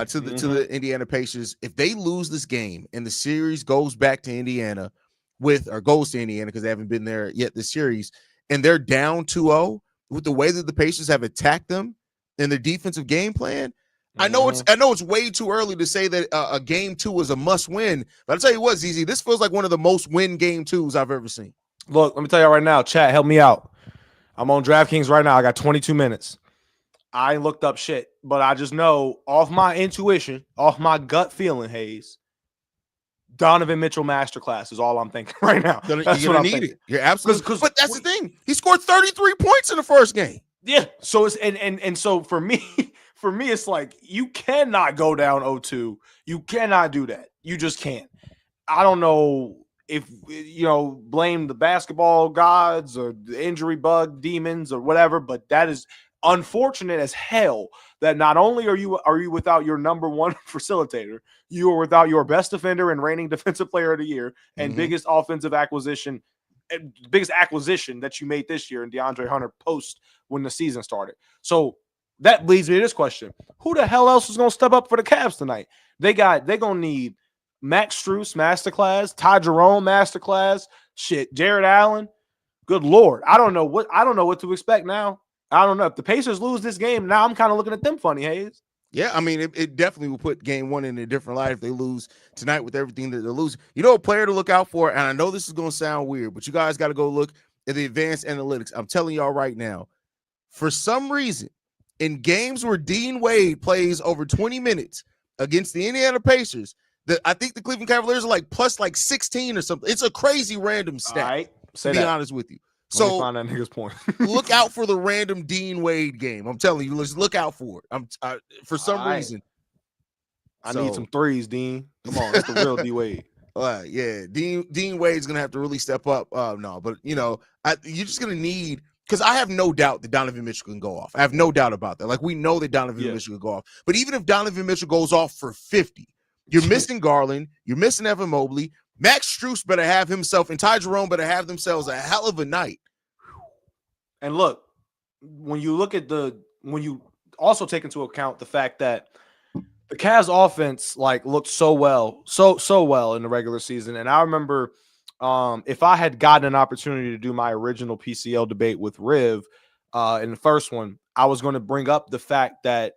to the Indiana Pacers. If they lose this game and the series goes back to Indiana goes to Indiana because they haven't been there yet this series, and they're down 2-0 with the way that the Pacers have attacked them and their defensive game plan. I know it's way too early to say that a game two is a must win, but I'll tell you what, ZZ, this feels like one of the most win game twos I've ever seen. Look, let me tell you right now, chat, help me out. I'm on DraftKings right now. I got 22 minutes. I ain't looked up shit, but I just know off my intuition, off my gut feeling, Hayes, Donovan Mitchell masterclass is all I'm thinking right now. That's what I'm thinking. You're absolutely. But that's the thing. He scored 33 points in the first game. Yeah. So it's and so for me, it's like you cannot go down 0-2. You cannot do that. You just can't. I don't know if blame the basketball gods or the injury bug demons or whatever, but that is unfortunate as hell that not only are you without your number one facilitator, you are without your best defender and reigning defensive player of the year and biggest offensive acquisition, biggest acquisition that you made this year in DeAndre Hunter post when the season started. So that leads me to this question. Who the hell else is going to step up for the Cavs tonight? They're going to need Max Strus masterclass, Ty Jerome masterclass, shit, Jared Allen. Good Lord. I don't know what to expect now. I don't know. If the Pacers lose this game, now I'm kind of looking at them funny, Hayes. Yeah, I mean, it definitely will put game one in a different light if they lose tonight with everything that they're losing. A player to look out for, and I know this is going to sound weird, but you guys got to go look at the advanced analytics. I'm telling y'all right now, for some reason, in games where Dean Wade plays over 20 minutes against the Indiana Pacers, I think the Cleveland Cavaliers are plus 16 or something. It's a crazy random stat, right, to be honest with you. So find that nigga's point. Look out for the random Dean Wade game. I'm telling you, let's look out for it. For some reason. I need some threes, Dean. Come on, it's the real D Wade. Yeah, Dean Wade's gonna have to really step up. No, but you're just gonna need, because I have no doubt that Donovan Mitchell can go off. I have no doubt about that. Like, we know that Donovan Mitchell can go off. But even if Donovan Mitchell goes off for 50, you're missing Garland, you're missing Evan Mobley. Max Strus better have himself, and Ty Jerome better have themselves a hell of a night. And look, when you also take into account the fact that the Cavs offense looked so well in the regular season. And I remember if I had gotten an opportunity to do my original PCL debate with Riv in the first one, I was going to bring up the fact that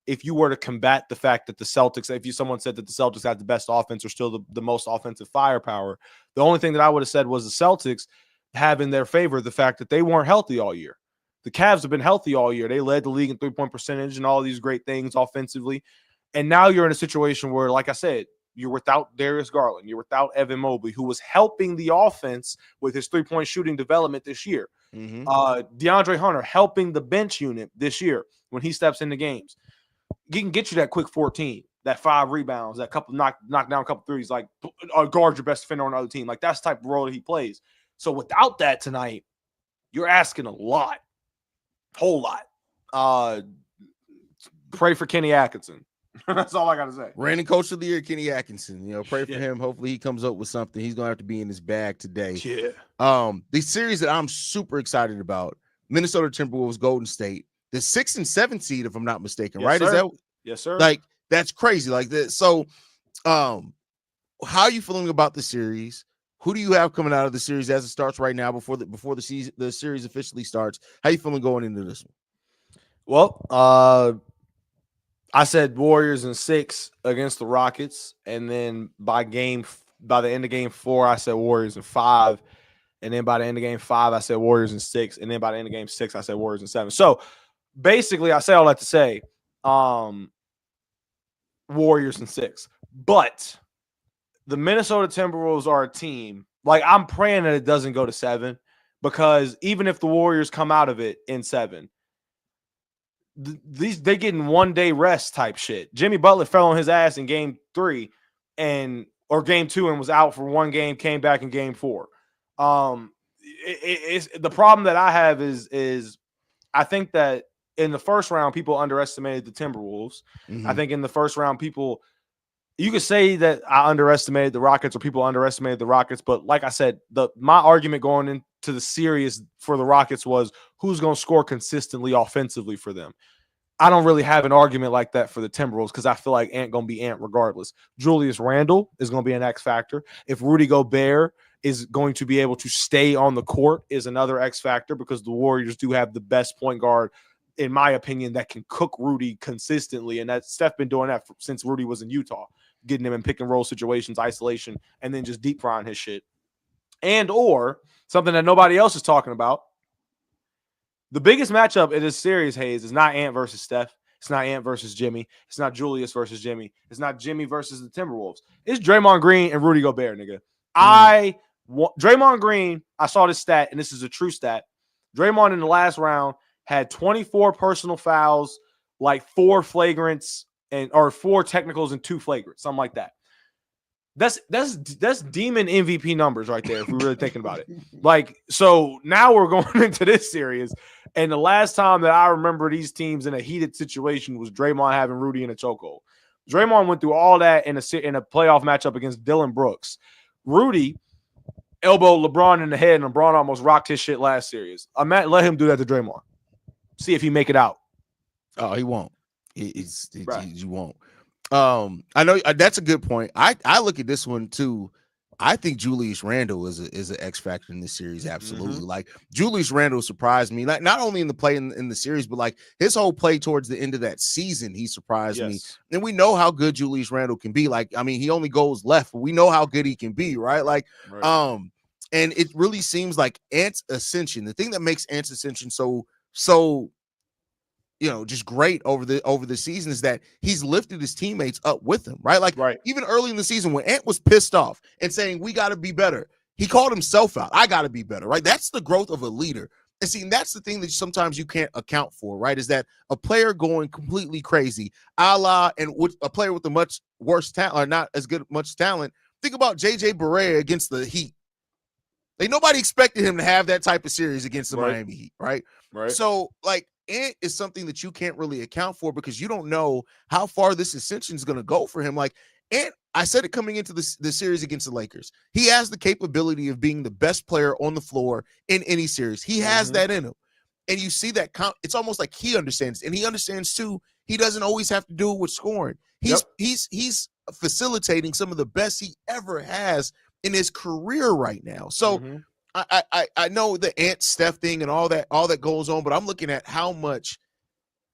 if you were to combat the fact that the Celtics, someone said that the Celtics had the best offense or still the most offensive firepower, the only thing that I would have said was the Celtics have in their favor the fact that they weren't healthy all year. The Cavs have been healthy all year. They led the league in three-point percentage and all these great things offensively. And now you're in a situation where, like I said, you're without Darius Garland. You're without Evan Mobley, who was helping the offense with his three-point shooting development this year. DeAndre Hunter helping the bench unit this year when he steps into games. He can get you that quick 14, that 5 rebounds, that couple knock down a couple threes, guard your best defender on the other team. That's the type of role that he plays. So without that tonight, you're asking a lot, whole lot. Pray for Kenny Atkinson. That's all I got to say. Reigning coach of the year, Kenny Atkinson. Pray for Shit. him. Hopefully he comes up with something. He's gonna have to be in his bag today. Yeah. The series that I'm super excited about: Minnesota Timberwolves, Golden State, the 6 and 7 seed, if I'm not mistaken. Yes, right? Sir. Is that yes, sir? Like that's crazy. Like that. So, how are you feeling about the series? Who do you have coming out of the series as it starts right now before the season, the series officially starts? How you feeling going into this one? Well, I said Warriors in 6 against the Rockets, and then by the end of game 4, I said Warriors in 5, and then by the end of game 5, I said Warriors in 6, and then by the end of game 6, I said Warriors in 7. So basically, I say all that to say, Warriors in 6, but the Minnesota Timberwolves are a team. Like, I'm praying that it doesn't go to 7, because even if the Warriors come out of it in 7, they getting 1 day rest type shit. Jimmy Butler fell on his ass in game 3 or game 2 and was out for 1 game, came back in game 4. It's the problem that I have is I think that in the first round, people underestimated the Timberwolves. Mm-hmm. I think in the first round, you could say that I underestimated the Rockets or people underestimated the Rockets. But like I said, my argument going into the series for the Rockets was who's going to score consistently offensively for them. I don't really have an argument like that for the Timberwolves because I feel like Ant going to be Ant regardless. Julius Randle is going to be an X factor. If Rudy Gobert is going to be able to stay on the court is another X factor, because the Warriors do have the best point guard, in my opinion, that can cook Rudy consistently. And that Steph been doing that since Rudy was in Utah, getting him in pick and roll situations, isolation, and then just deep frying his shit. And or something that nobody else is talking about. The biggest matchup in this series, Hayes, is not Ant versus Steph. It's not Ant versus Jimmy. It's not Julius versus Jimmy. It's not Jimmy versus the Timberwolves. It's Draymond Green and Rudy Gobert, nigga. Draymond Green, I saw this stat, and this is a true stat. Draymond in the last round had 24 personal fouls, like 4 flagrants or 4 technicals and 2 flagrants, something like that. That's demon MVP numbers right there, if we're really thinking about it. Like, so now we're going into this series, and the last time that I remember these teams in a heated situation was Draymond having Rudy in a chokehold. Draymond went through all that in a playoff matchup against Dylan Brooks. Rudy elbowed LeBron in the head, and LeBron almost rocked his shit last series. Let him do that to Draymond. See if he make it out. Oh, he won't. He won't. I know that's a good point. I look at this one too. I think Julius Randle is an X factor in this series. Absolutely. Mm-hmm. Like, Julius Randle surprised me, like not only in the play in the series, but like his whole play towards the end of that season, he surprised me. And we know how good Julius Randle can be. Like, I mean, he only goes left, but we know how good he can be, right? Like, right. And it really seems like Ant's ascension, the thing that makes Ant's ascension so just great over the season is that he's lifted his teammates up with him, right? Like, even early in the season when Ant was pissed off and saying, we got to be better, he called himself out. I got to be better, right? That's the growth of a leader. And see, that's the thing that sometimes you can't account for, right? Is that a player going completely crazy, and with a player with a much worse talent, or not as good much talent. Think about JJ Barea against the Heat. Like, nobody expected him to have that type of series against the Miami Heat, right? So, like, Ant is something that you can't really account for because you don't know how far this ascension is going to go for him. Like, Ant, I said it coming into the series against the Lakers, he has the capability of being the best player on the floor in any series. He has that in him. And you see that it's almost like he understands, and he understands too, he doesn't always have to do it with scoring. He's facilitating some of the best he ever has in his career right now. So I know the Ant Steph thing and all that goes on, but I'm looking at how much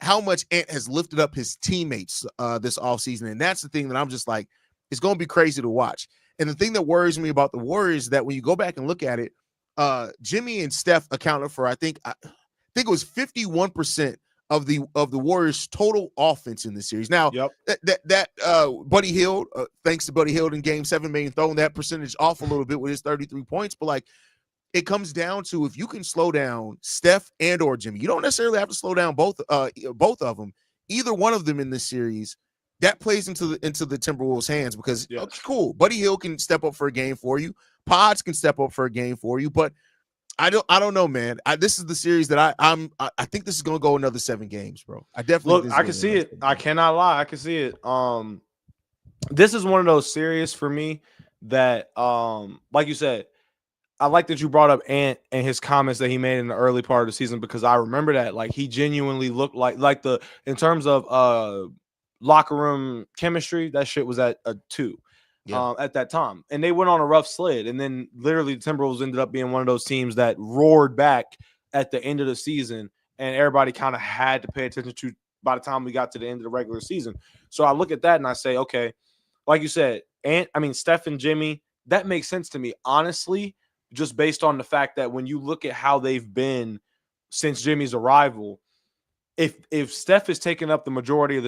Ant has lifted up his teammates this offseason. And that's the thing that I'm just like, it's going to be crazy to watch. And the thing that worries me about the Warriors is that when you go back and look at it, Jimmy and Steph accounted for, I think it was 51% of the Warriors' total offense in the series. Now, that Buddy Hield, thanks to Buddy Hield in Game 7, may have thrown that percentage off a little bit with his 33 points. But like, it comes down to if you can slow down Steph and or Jimmy, you don't necessarily have to slow down both of them. Either one of them in this series, that plays into the Timberwolves' hands because okay, cool, Buddy Hield can step up for a game for you. Pods can step up for a game for you, but I don't know, man. This is the series that I think this is gonna go another 7 games, bro. I definitely Look, think this is I gonna can go see another it. 7 I games. cannot lie. I can see it. This is one of those series for me that, like you said, I like that you brought up Ant and his comments that he made in the early part of the season, because I remember that, like, he genuinely looked like the in terms of locker room chemistry, that shit was at a 2 Yeah. at that time, and they went on a rough slid, and then literally the Timberwolves ended up being one of those teams that roared back at the end of the season, and everybody kind of had to pay attention to by the time we got to the end of the regular season. So I look at that and I say, okay, like you said, Steph and Jimmy, that makes sense to me, honestly, just based on the fact that when you look at how they've been since Jimmy's arrival, if Steph is taking up the majority of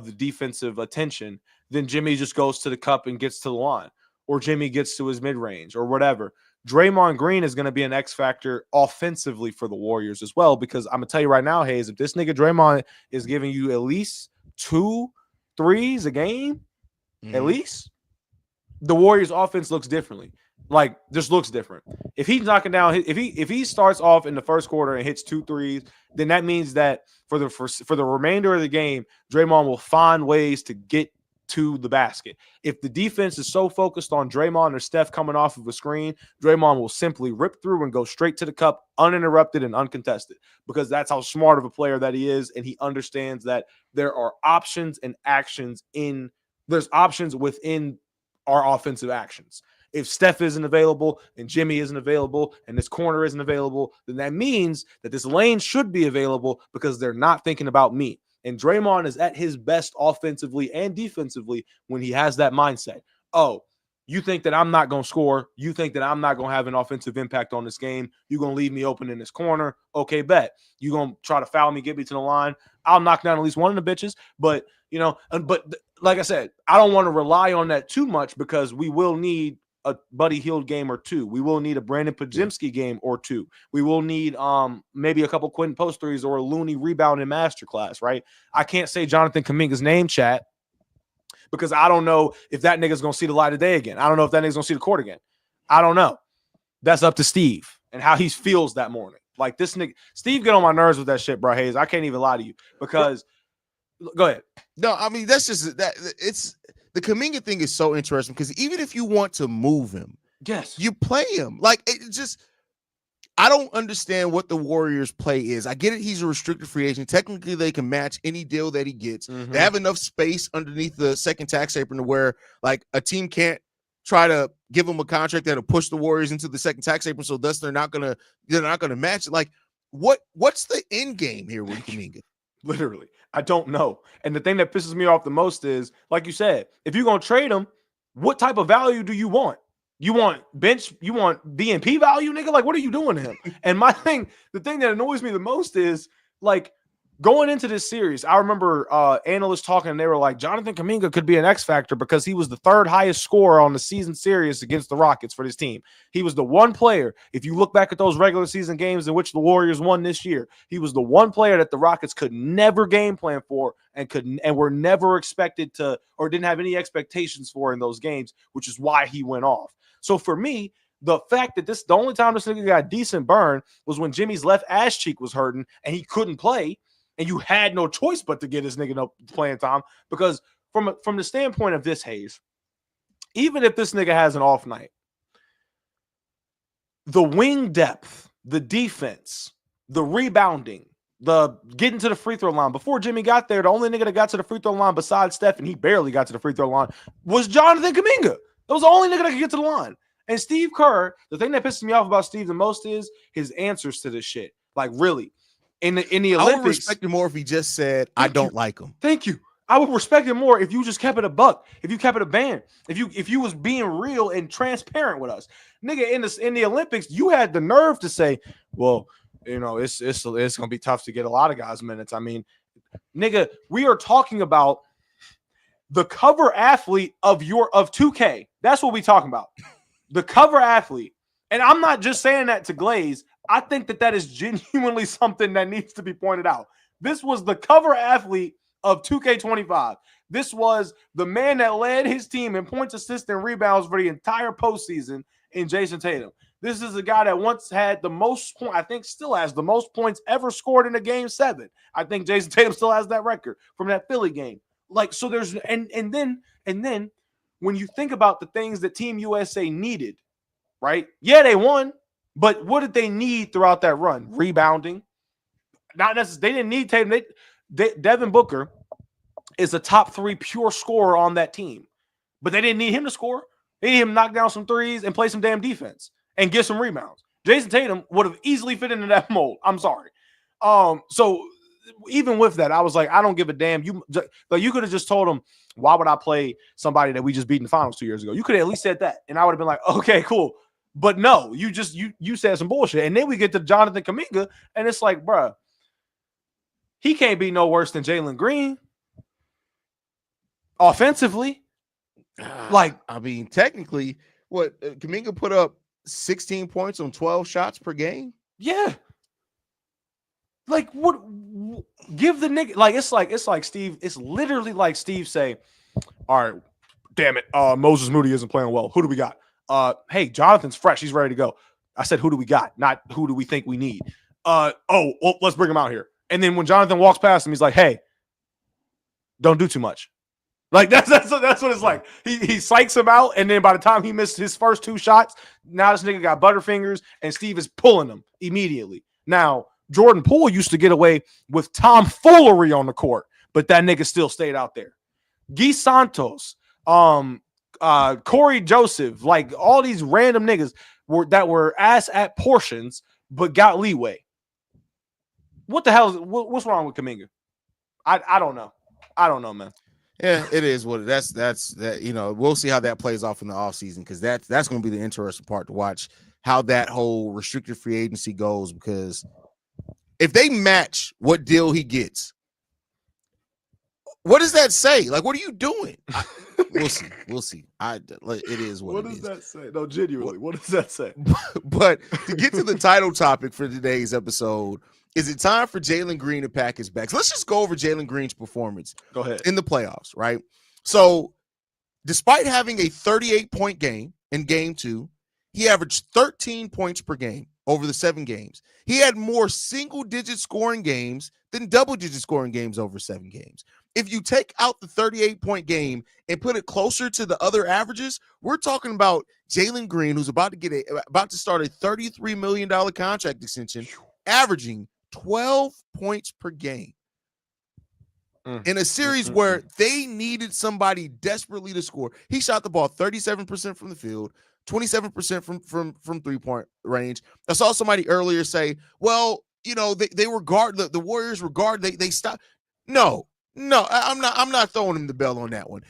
the defensive attention, then Jimmy just goes to the cup and gets to the line, or Jimmy gets to his mid range or whatever. Draymond Green is going to be an X factor offensively for the Warriors as well, because I'm gonna tell you right now, Hayes, if this nigga Draymond is giving you at least 2 threes a game, at least, the Warriors offense looks differently. Like, just looks different. If he's knocking down, if he starts off in the first quarter and hits 2 threes, then that means that for the remainder of the game, Draymond will find ways to get to the basket. If the defense is so focused on Draymond or Steph coming off of a screen, Draymond will simply rip through and go straight to the cup, uninterrupted and uncontested, because that's how smart of a player that he is, and he understands that there are options and actions there's options within our offensive actions. If Steph isn't available and Jimmy isn't available and this corner isn't available, then that means that this lane should be available, because they're not thinking about me. And Draymond is at his best offensively and defensively when he has that mindset. Oh, you think that I'm not going to score? You think that I'm not going to have an offensive impact on this game? You're going to leave me open in this corner? Okay, bet. You're going to try to foul me, get me to the line. I'll knock down at least one of the bitches. But, like I said, I don't want to rely on that too much, because we will need a Buddy Hield game or 2. We will need a Brandon Podziemski game or 2. We will need maybe a couple Quentin post threes or a Looney rebound in masterclass, right? I can't say Jonathan Kuminga's name, chat, because I don't know if that nigga's going to see the light of day again. I don't know if that nigga's going to see the court again. I don't know. That's up to Steve and how he feels that morning. Like, this nigga, Steve get on my nerves with that shit, bro, Hayes. I can't even lie to you, because go ahead. No, I mean, that's just that. It's the Kuminga thing is so interesting, because even if you want to move him, yes, you play him. Like, it just, I don't understand what the Warriors play is. I get it. He's a restricted free agent. Technically, they can match any deal that he gets. They have enough space underneath the second tax apron to where, like, a team can't try to give him a contract that'll push the Warriors into the second tax apron. So thus they're not gonna match it. Like, what's the end game here with Kuminga? Literally, I don't know. And the thing that pisses me off the most is, like you said, if you're going to trade him, what type of value do you want? You want bench? You want DNP value, nigga? Like, what are you doing to him? And the thing that annoys me the most is, like, going into this series, I remember analysts talking, and they were like, Jonathan Kuminga could be an X factor because he was the 3rd highest scorer on the season series against the Rockets for this team. He was the one player, if you look back at those regular season games in which the Warriors won this year, he was the one player that the Rockets could never game plan for and were never expected to, or didn't have any expectations for in those games, which is why he went off. So for me, the fact that the only time this nigga got decent burn was when Jimmy's left ass cheek was hurting and he couldn't play, and you had no choice but to get this nigga no playing time, because from the standpoint of this, Hayes, even if this nigga has an off night, the wing depth, the defense, the rebounding, the getting to the free throw line. Before Jimmy got there, the only nigga that got to the free throw line besides Steph, and he barely got to the free throw line, was Jonathan Kuminga. That was the only nigga that could get to the line. And Steve Kerr, the thing that pisses me off about Steve the most is his answers to this shit. Like, really. In the Olympics, I would respect him more if he just said, I don't like him. Thank you. I would respect him more if you just kept it a buck, if you kept it a band, if you was being real and transparent with us. Nigga, in the Olympics, you had the nerve to say, well, it's gonna be tough to get a lot of guys minutes. I mean, nigga, we are talking about the cover athlete of 2K. That's what we talking about. The cover athlete. And I'm not just saying that to glaze. I think that is genuinely something that needs to be pointed out. This was the cover athlete of 2K25. This was the man that led his team in points, assists, and rebounds for the entire postseason. in Jason Tatum. This is a guy that once had the most point, I think still has the most points ever scored in a game 7. I think Jason Tatum still has that record from that Philly game. Like, so there's and then when you think about the things that Team USA needed, right? Yeah, they won, but what did they need throughout that run? Rebounding. Not necessarily. They didn't need Tatum. Devin Booker is a top 3 pure scorer on that team, but they didn't need him to score. They needed him to knock down some threes and play some damn defense and get some rebounds. Jason Tatum would have easily fit into that mold. I'm sorry. So even with that, I was like, I don't give a damn. You could have just told him, why would I play somebody that we just beat in the finals 2 years ago? You could have at least said that, and I would have been like, okay, cool. But no, you said some bullshit. And then we get to Jonathan Kuminga, and it's like, bruh, he can't be no worse than Jalen Green offensively. Like, I mean, technically, what Kuminga put up 16 points on 12 shots per game. Yeah. Like, what? Give the nigga, like, it's like Steve. It's literally like Steve say, all right, damn it, Moses Moody isn't playing well. Who do we got? Hey, Jonathan's fresh. He's ready to go. I said, who do we got? Not who do we think we need? Well, let's bring him out here. And then when Jonathan walks past him, he's like, hey, don't do too much. Like, that's what it's like. He psychs him out, and then by the time he missed his first 2 shots, now this nigga got butterfingers, and Steve is pulling him immediately. Now, Jordan Poole used to get away with tomfoolery on the court, but that nigga still stayed out there. Guy Santos, Corey Joseph, like all these random niggas that were ass at portions, but got leeway. What the hell? What's wrong with Kuminga? I don't know. I don't know, man. Yeah, it is what that's that. You know, we'll see how that plays off in the offseason, because that's going to be the interesting part to watch, how that whole restricted free agency goes. Because if they match what deal he gets, what does that say? Like, what are you doing? We'll see. We'll see. It is what does is. That say? No, genuinely, what does that say? But to get to the title topic for today's episode, is it time for Jalen Green to pack his bags? Let's just go over Jalen Green's performance. Go ahead. In the playoffs, right? So, despite having a 38-point game in game 2, he averaged 13 points per game over the 7 games. He had more single-digit scoring games than double-digit scoring games over 7 games. If you take out the 38-point game and put it closer to the other averages, we're talking about Jalen Green, who's about to start a $33 million contract extension, averaging 12 points per game in a series where they needed somebody desperately to score. He shot the ball 37% from the field, 27% from three-point range. I saw somebody earlier say, well, you know, they were guard, the Warriors were guard, they stopped. No, I'm not throwing him the bell on that one.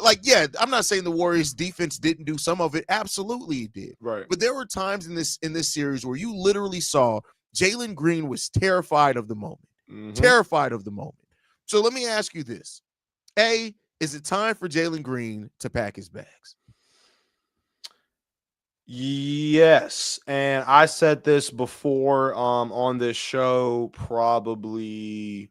Like, yeah, I'm not saying the Warriors defense didn't do some of it. Absolutely it did. Right. But there were times in this series where you literally saw Jalen Green was terrified of the moment. Terrified of the moment. So let me ask you this. A, is it time for Jalen Green to pack his bags? Yes. And I said this before on this show probably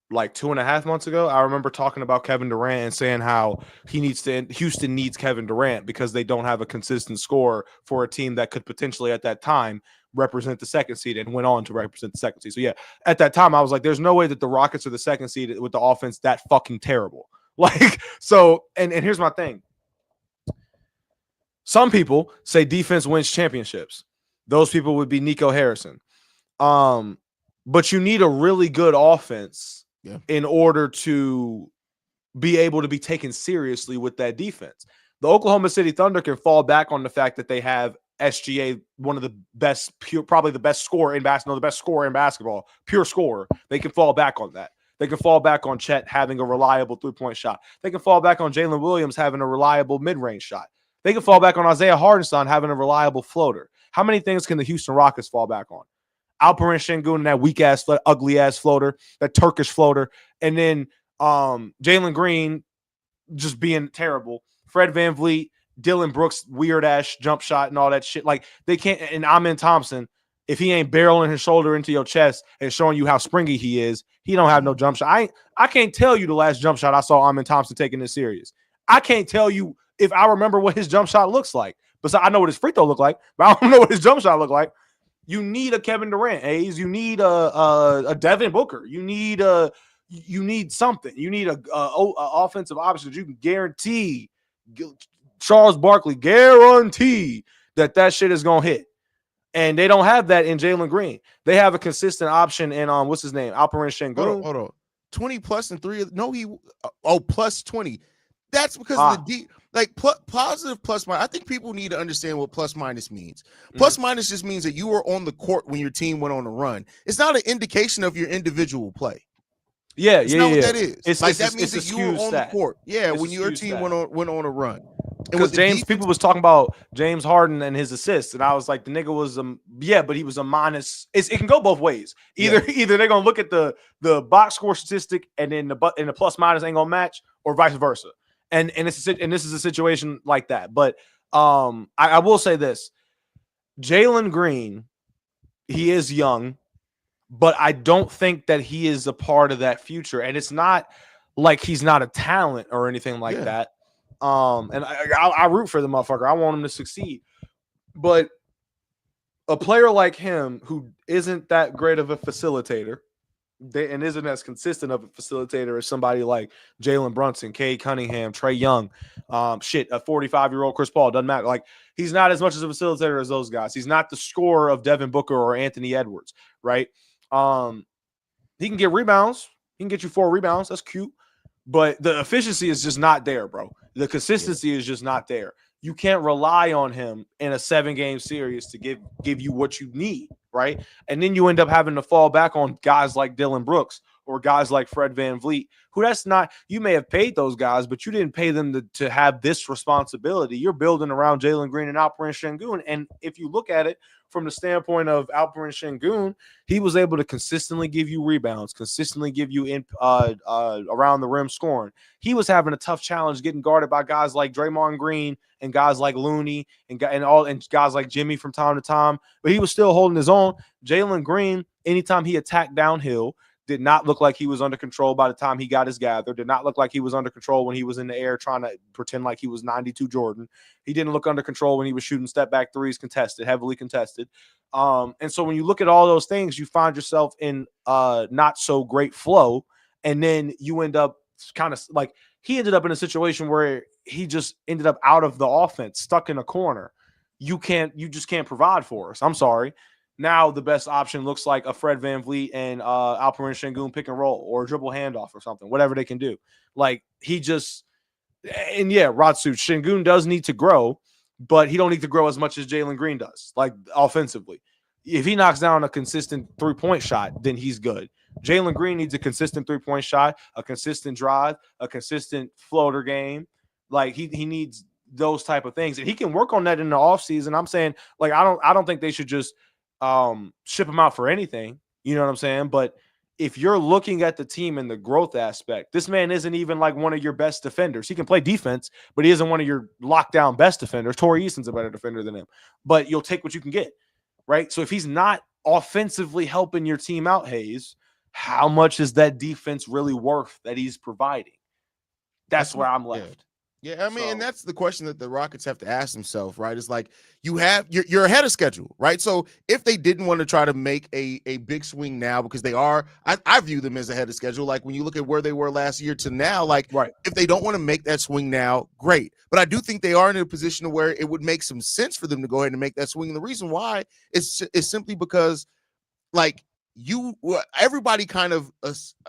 like 2.5 months ago. I remember talking about Kevin Durant and saying how Houston needs Kevin Durant because they don't have a consistent scorer for a team that could potentially at that time represent the 2nd seed and went on to represent the 2nd seed. So yeah, at that time I was like, there's no way that the Rockets are the 2nd seed with the offense that fucking terrible. Like, so, and here's my thing. Some people say defense wins championships. Those people would be Nico Harrison. But you need a really good offense in order to be able to be taken seriously with that defense. The Oklahoma City Thunder can fall back on the fact that they have SGA, one of the best, probably the best scorer in basketball, the best scorer in basketball, pure scorer. They can fall back on that. They can fall back on Chet having a reliable 3-point shot. They can fall back on Jalen Williams having a reliable mid-range shot. They can fall back on Isaiah Hardenstein having a reliable floater. How many things can the Houston Rockets fall back on? Alperen Şengün and that weak-ass, ugly-ass floater, that Turkish floater, and then Jalen Green just being terrible. Fred VanVleet, Dylan Brooks, weird-ass jump shot and all that shit. Like, they can't – and Amen Thompson, if he ain't barreling his shoulder into your chest and showing you how springy he is, he don't have no jump shot. I can't tell you the last jump shot I saw Amen Thompson taking this serious. I can't tell you if I remember what his jump shot looks like. Besides, I know what his free throw look like, but I don't know what his jump shot look like. You need a Kevin Durant, Hayes. You need a Devin Booker. You need something. You need a offensive option that you can guarantee. Charles Barkley guarantee that shit is gonna hit, and they don't have that in Jalen Green. They have a consistent option in what's his name, Alperen Şengün. Hold on. 20 plus and 3. No, plus 20. That's because of the positive plus minus. I think people need to understand what plus minus means. Plus minus just means that you were on the court when your team went on a run. It's not an indication of your individual play. It's not what that is. That means that you were on the court. Yeah, when your team went on a run. Because people was talking about James Harden and his assists, and I was like, the nigga was but he was a minus. It can go both ways. Either they're gonna look at the box score statistic and then the plus minus ain't gonna match, or vice versa. And this is a situation like that. But I will say this: Jalen Green, he is young, but I don't think that he is a part of that future. And it's not like he's not a talent or anything like that. And I root for the motherfucker. I want him to succeed. But a player like him who isn't that great of a facilitator and isn't as consistent of a facilitator as somebody like Jalen Brunson, Cade Cunningham, Trae Young, a 45-year-old Chris Paul, doesn't matter. Like, he's not as much as a facilitator as those guys. He's not the scorer of Devin Booker or Anthony Edwards, right? He can get rebounds. He can get you 4 rebounds. That's cute. But the efficiency is just not there, bro. The consistency is just not there. You can't rely on him in a 7-game series to give you what you need, right? And then you end up having to fall back on guys like Dylan Brooks or guys like Fred VanVleet, who that's not – you may have paid those guys, but you didn't pay them to have this responsibility. You're building around Jalen Green and Alperen Şengün. And if you look at it from the standpoint of Alperen Şengün, he was able to consistently give you rebounds, consistently give you around the rim scoring. He was having a tough challenge getting guarded by guys like Draymond Green and guys like Looney and guys like Jimmy from time to time, but he was still holding his own. Jalen Green, anytime he attacked downhill, did not look like he was under control by the time he got his gather. Did not look like he was under control when he was in the air trying to pretend like he was 92 Jordan. He didn't look under control when he was shooting step back threes contested, heavily contested. And so when you look at all those things, you find yourself in not so great flow. And then you end up kind of like he ended up in a situation where he just ended up out of the offense, stuck in a corner. You just can't provide for us. I'm sorry. Now the best option looks like a Fred VanVleet and Alperen Şengün pick and roll or a dribble handoff or something, whatever they can do. Like Ratsu, Şengün does need to grow, but he don't need to grow as much as Jalen Green does, like offensively. If he knocks down a consistent 3-point shot, then he's good. Jalen Green needs a consistent 3-point shot, a consistent drive, a consistent floater game. Like he needs those type of things, and he can work on that in the offseason. I'm saying, like, I don't think they should just ship him out for anything. You know what I'm saying? But if you're looking at the team and the growth aspect, this man isn't even like one of your best defenders. He can play defense, but he isn't one of your lockdown best defenders. Torrey Easton's a better defender than him, but you'll take what you can get, right? So if he's not offensively helping your team out, Hayes, how much is that defense really worth that he's providing? That's where I'm left. Yeah, I mean, and that's the question that the Rockets have to ask themselves, right? It's like you're ahead of schedule, right? So if they didn't want to try to make a big swing now, because they are, I view them as ahead of schedule. Like when you look at where they were last year to now, like if they don't want to make that swing now, great. But I do think they are in a position where it would make some sense for them to go ahead and make that swing. And the reason why is simply because, like, everybody kind of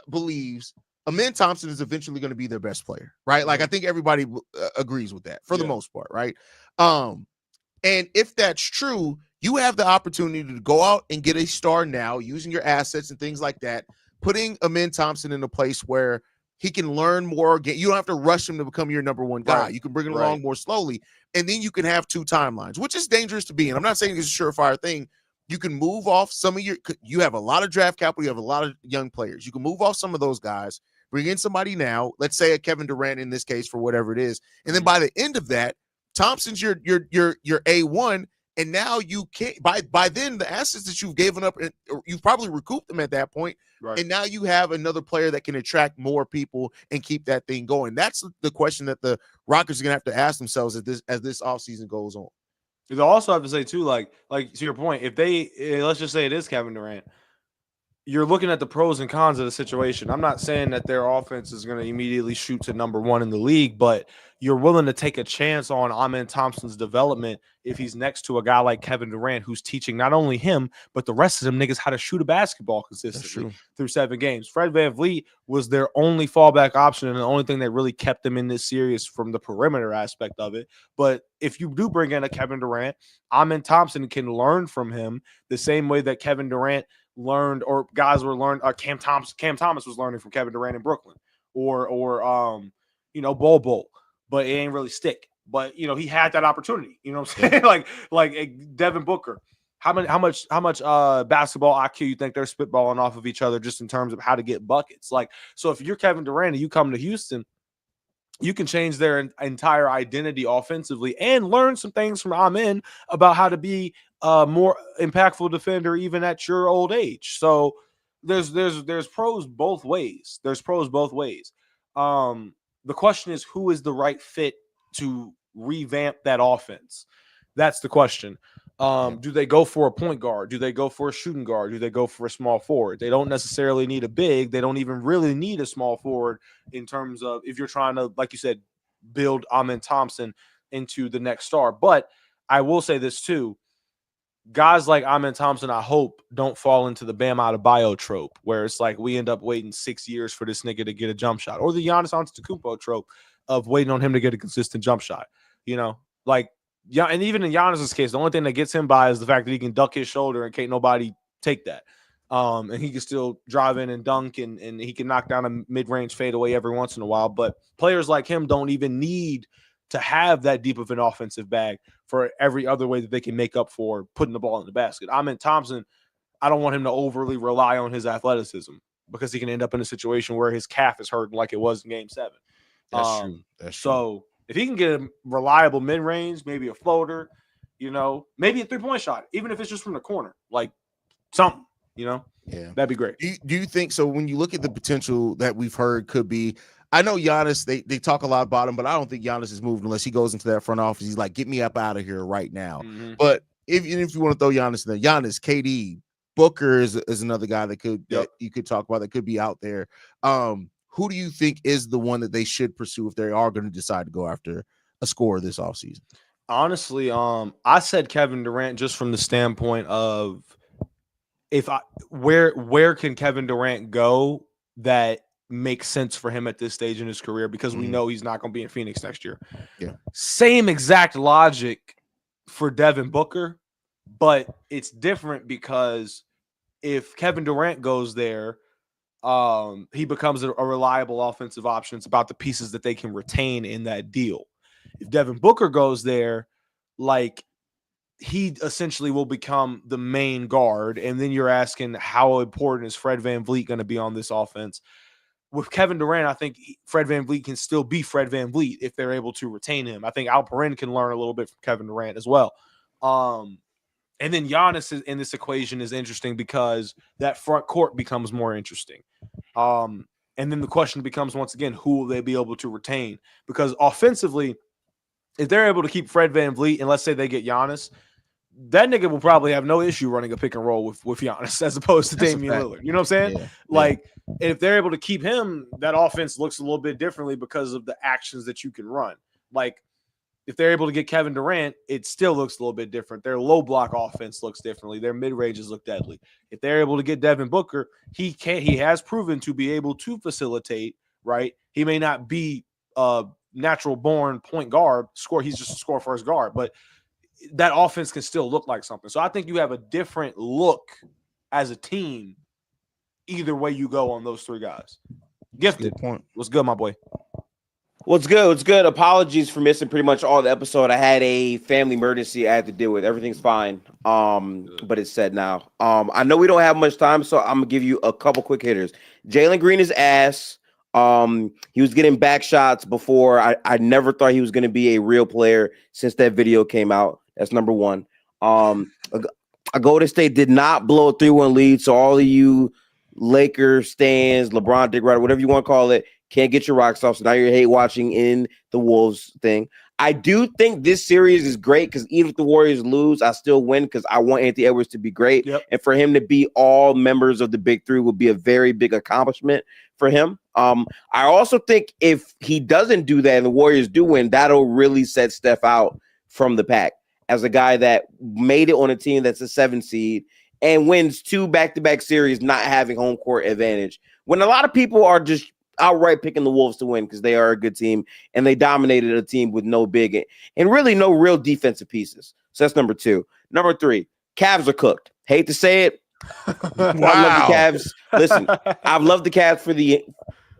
believes Amen Thompson is eventually going to be their best player, right? Like, I think everybody agrees with that for the most part, right? And if that's true, you have the opportunity to go out and get a star now using your assets and things like that, putting Amen Thompson in a place where he can learn more. You don't have to rush him to become your number one guy. You can bring him along more slowly, and then you can have 2 timelines, which is dangerous to be in. I'm not saying it's a surefire thing. You can move off some of you have a lot of draft capital. You have a lot of young players. You can move off some of those guys, bring in somebody now, let's say a Kevin Durant in this case for whatever it is. And then by the end of that, Thompson's your A1. And now you can't by then the assets that you've given up, you've probably recouped them at that point. Right. And now you have another player that can attract more people and keep that thing going. That's the question that the Rockets are gonna have to ask themselves as this offseason goes on. You also have to say too, like to your point, if they let's just say it is Kevin Durant, you're looking at the pros and cons of the situation. I'm not saying that their offense is going to immediately shoot to number one in the league, but you're willing to take a chance on Amen Thompson's development if he's next to a guy like Kevin Durant, who's teaching not only him, but the rest of them niggas how to shoot a basketball consistently through 7 games. Fred VanVleet was their only fallback option and the only thing that really kept them in this series from the perimeter aspect of it. But if you do bring in a Kevin Durant, Amen Thompson can learn from him the same way that Kevin Durant learned, or guys were learned. Cam Thomas was learning from Kevin Durant in Brooklyn, or Bol, but it ain't really stick. But he had that opportunity. You know what I'm saying? like Devin Booker. How much basketball IQ you think they're spitballing off of each other just in terms of how to get buckets? Like, so if you're Kevin Durant and you come to Houston, you can change their entire identity offensively and learn some things from Amen about how to be a more impactful defender even at your old age. So there's pros both ways. There's pros both ways. The question is, who is the right fit to revamp that offense? That's the question. Do they go for a point guard? Do they go for a shooting guard? Do they go for a small forward? They don't necessarily need a big. They don't even really need a small forward in terms of if you're trying to, like you said, build Amen Thompson into the next star. But I will say this too. Guys like Amen Thompson, I hope, don't fall into the Bam Adebayo trope where it's like we end up waiting 6 years for this nigga to get a jump shot, or the Giannis Antetokounmpo trope of waiting on him to get a consistent jump shot. Yeah, and even in Giannis's case, the only thing that gets him by is the fact that he can duck his shoulder and can't nobody take that. And he can still drive in and dunk, and he can knock down a mid-range fadeaway every once in a while. But players like him don't even need to have that deep of an offensive bag for every other way that they can make up for putting the ball in the basket. Amen Thompson, I don't want him to overly rely on his athleticism because he can end up in a situation where his calf is hurting like it was in Game 7. That's true. That's true. So if he can get a reliable mid-range, maybe a floater, maybe a three-point shot, even if it's just from the corner, like something, yeah, that'd be great. Do you think so? When you look at the potential that we've heard could be, I know Giannis, they talk a lot about him, but I don't think Giannis is moved unless he goes into that front office. He's like, get me up out of here right now. Mm-hmm. But if you want to throw Giannis in there, Giannis, KD, Booker is another guy that that you could talk about that could be out there. Who do you think is the one that they should pursue if they are going to decide to go after a scorer this offseason? Honestly, I said Kevin Durant just from the standpoint of where can Kevin Durant go that makes sense for him at this stage in his career, because we know he's not going to be in Phoenix next year. Yeah. Same exact logic for Devin Booker, but it's different because if Kevin Durant goes there, he becomes a reliable offensive option. It's about the pieces that they can retain in that deal. If Devin Booker goes there, like, he essentially will become the main guard. And then you're asking, how important is Fred VanVleet going to be on this offense? With Kevin Durant, I think Fred VanVleet can still be Fred VanVleet if they're able to retain him. I think Alperen can learn a little bit from Kevin Durant as well. And then Giannis in this equation is interesting because that front court becomes more interesting. And then the question becomes, once again, who will they be able to retain? Because offensively, if they're able to keep Fred VanVleet, and let's say they get Giannis, that nigga will probably have no issue running a pick and roll with Giannis as opposed to Damian Lillard. You know what I'm saying? Yeah. If they're able to keep him, that offense looks a little bit differently because of the actions that you can run. Like, if they're able to get Kevin Durant, it still looks a little bit different. Their low block offense looks differently. Their mid-ranges look deadly. If they're able to get Devin Booker, he has proven to be able to facilitate, right? He may not be a natural-born point guard, he's just a score-first guard, but that offense can still look like something. So I think you have a different look as a team either way you go on those three guys. Gifted. Good point. What's good, my boy? What's good? What's good? Apologies for missing pretty much all the episode. I had a family emergency I had to deal with. Everything's fine. But it's set now. I know we don't have much time, so I'm gonna give you a couple quick hitters. Jalen Green is ass. He was getting back shots before. I never thought he was gonna be a real player since that video came out. That's number one. Golden State did not blow a 3-1 lead, so all of you Lakers stands, LeBron, Dick Ryder, whatever you want to call it, Can't get your rocks off. So now you're hate watching in the Wolves thing. I do think this series is great because even if the Warriors lose, I still win because I want Anthony Edwards to be great. Yep. And for him to be all members of the Big Three would be a very big accomplishment for him. I also think if he doesn't do that and the Warriors do win, that'll really set Steph out from the pack as a guy that made it on a team that's a 7 seed and wins 2 back-to-back series not having home court advantage. When a lot of people are just outright picking the Wolves to win because they are a good team and they dominated a team with no big and really no real defensive pieces. So that's number 2. Number 3, Cavs are cooked. Hate to say it. Wow. I love the Cavs. Listen, I've loved the Cavs for the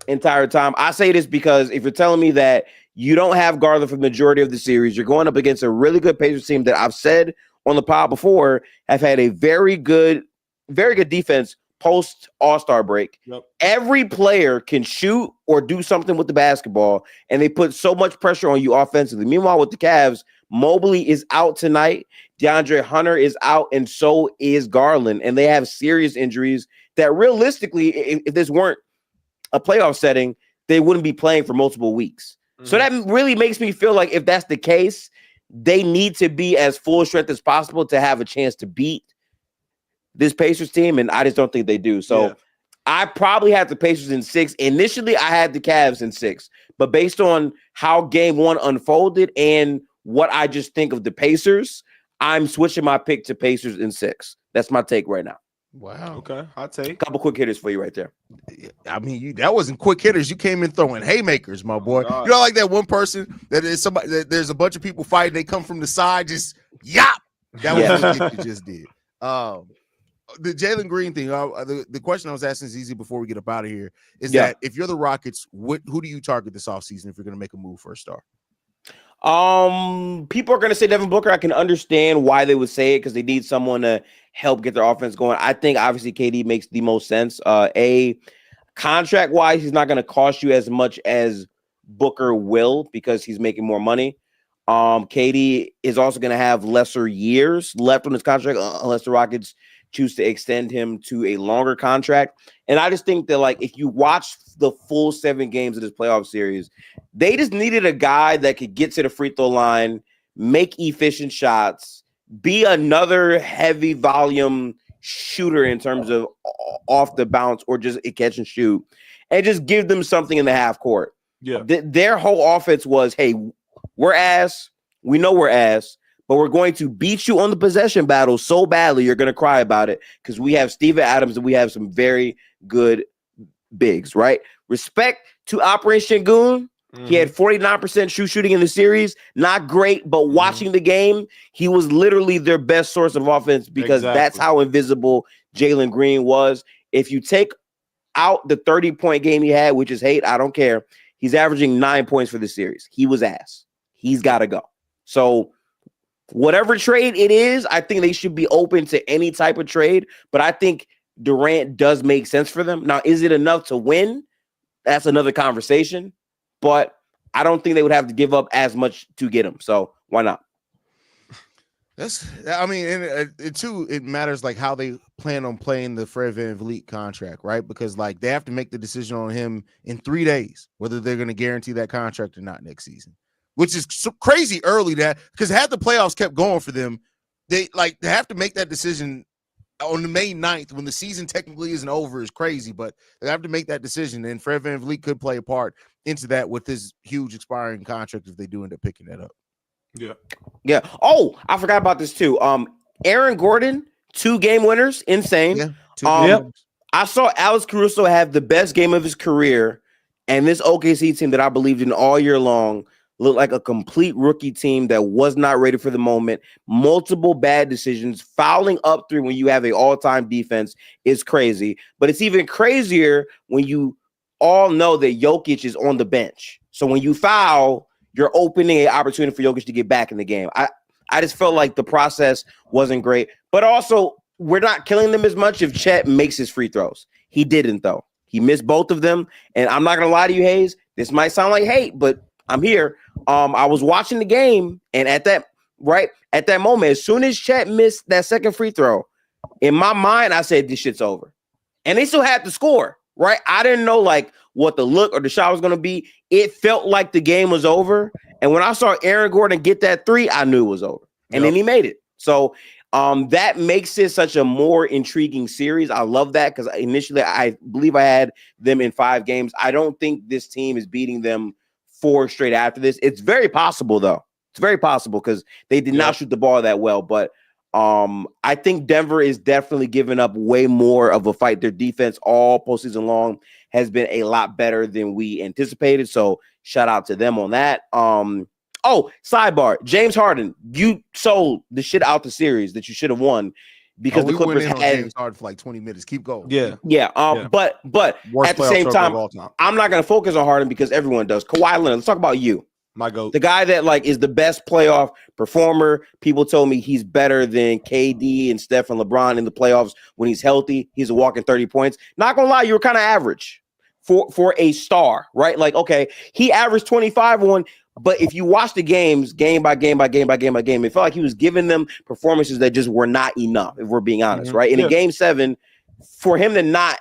entire time. I say this because if you're telling me that you don't have Garland for the majority of the series, you're going up against a really good Pacers team that I've said on the pod before have had a very good defense post All-Star break. Yep. Every player can shoot or do something with the basketball, and they put so much pressure on you offensively. Meanwhile, with the Cavs, Mobley is out tonight. DeAndre Hunter is out, and so is Garland. And they have serious injuries that realistically, if this weren't a playoff setting, they wouldn't be playing for multiple weeks. Mm-hmm. So that really makes me feel like if that's the case, they need to be as full strength as possible to have a chance to beat this Pacers team, and I just don't think they do. So I probably had the Pacers in 6. Initially, I had the Cavs in 6, but based on how game 1 unfolded and what I just think of the Pacers, I'm switching my pick to Pacers in 6. That's my take right now. Wow. Okay, I'll take a couple quick hitters for you right there. I mean, that wasn't quick hitters. You came in throwing haymakers, my boy. You know, like that one person that is somebody that there's a bunch of people fighting. They come from the side, just yop. That was what you just did. The Jalen Green thing. The question I was asking is easy before we get up out of here. Is that if you're the Rockets, who do you target this offseason if you're going to make a move for a star? People are going to say Devin Booker. I can understand why they would say it because they need someone to help get their offense going. I think obviously KD makes the most sense. Contract wise, he's not going to cost you as much as Booker will because he's making more money. KD is also going to have lesser years left on his contract unless the Rockets choose to extend him to a longer contract. And I just think that, like, if you watch the full 7 games of this playoff series, they just needed a guy that could get to the free throw line, make efficient shots, be another heavy volume shooter in terms of off the bounce or just a catch and shoot, and just give them something in the half court. Yeah. Their whole offense was, hey, we're ass. We know we're ass. But we're going to beat you on the possession battle so badly you're going to cry about it because we have Steven Adams and we have some very good bigs, right? Respect to Operation Goon. Mm-hmm. He had 49% shooting in the series. Not great, but watching the game, he was literally their best source of offense because that's how invisible Jalen Green was. If you take out the 30-point game he had, which is hate, I don't care. He's averaging 9 points for the series. He was ass. He's got to go. So whatever trade it is, I think they should be open to any type of trade. But I think Durant does make sense for them. Now, is it enough to win? That's another conversation. But I don't think they would have to give up as much to get him. So why not? It matters like how they plan on playing the Fred VanVleet contract, right? Because like they have to make the decision on him in 3 days, whether they're going to guarantee that contract or not next season. Which is so crazy early because had the playoffs kept going for them, they have to make that decision on the May 9th when the season technically isn't over is crazy, but they have to make that decision. And Fred VanVleet could play a part into that with his huge expiring contract if they do end up picking that up. Yeah. Oh, I forgot about this too. Aaron Gordon, 2 game winners, insane. Yeah, 2 game winners. I saw Alex Caruso have the best game of his career, and this OKC team that I believed in all year long looked like a complete rookie team that was not ready for the moment. Multiple bad decisions, fouling up 3 when you have an all-time defense is crazy. But it's even crazier when you all know that Jokic is on the bench. So when you foul, you're opening an opportunity for Jokic to get back in the game. I just felt like the process wasn't great. But also, we're not killing them as much if Chet makes his free throws. He didn't, though. He missed both of them. And I'm not going to lie to you, Hayes. This might sound like hate, but I'm here. I was watching the game, and at that moment, as soon as Chet missed that second free throw, in my mind, I said, this shit's over. And they still had to score. right? I didn't know like what the look or the shot was going to be. It felt like the game was over. And when I saw Aaron Gordon get that 3, I knew it was over. And then he made it. So that makes it such a more intriguing series. I love that because initially I believe I had them in 5 games. I don't think this team is beating them 4 straight after this. It's very possible, though. It's very possible because they did not shoot the ball that well. But I think Denver is definitely giving up way more of a fight. Their defense all postseason long has been a lot better than we anticipated. So shout out to them on that. Oh, sidebar. James Harden, you sold the shit out the series that you should have won because the Clippers had James Harden for like 20 minutes. Keep going. Yeah. But Worst at the same time, of all time. I'm not going to focus on Harden because everyone does. Kawhi Leonard, let's talk about you. My GOAT. The guy that like is the best playoff performer. People told me he's better than KD and Steph and LeBron in the playoffs when he's healthy. He's a walking 30 points. Not gonna lie, you were kind of average for a star, right? Like, okay, he averaged 25 on, but if you watch the games game by game, it felt like he was giving them performances that just were not enough, if we're being honest, right? And in game 7, for him to not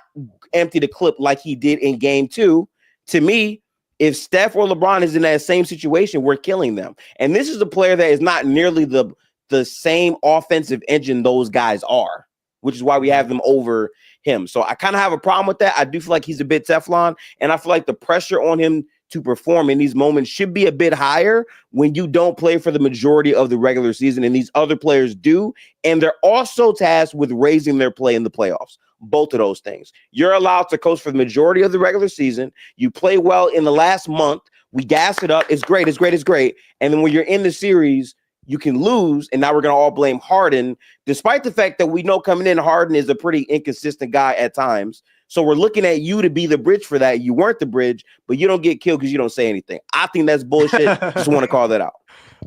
empty the clip like he did in game 2, to me, if Steph or LeBron is in that same situation, we're killing them. And this is a player that is not nearly the same offensive engine those guys are, which is why we have them over him. So I kind of have a problem with that. I do feel like he's a bit Teflon, and I feel like the pressure on him to perform in these moments should be a bit higher when you don't play for the majority of the regular season, and these other players do. And they're also tasked with raising their play in the playoffs. Both of those things. You're allowed to coach for the majority of the regular season. You play well in the last month. We gas it up. It's great. And then when you're in the series, you can lose. And now we're going to all blame Harden, despite the fact that we know coming in, Harden is a pretty inconsistent guy at times. So we're looking at you to be the bridge for that. You weren't the bridge, but you don't get killed because you don't say anything. I think that's bullshit. Just want to call that out.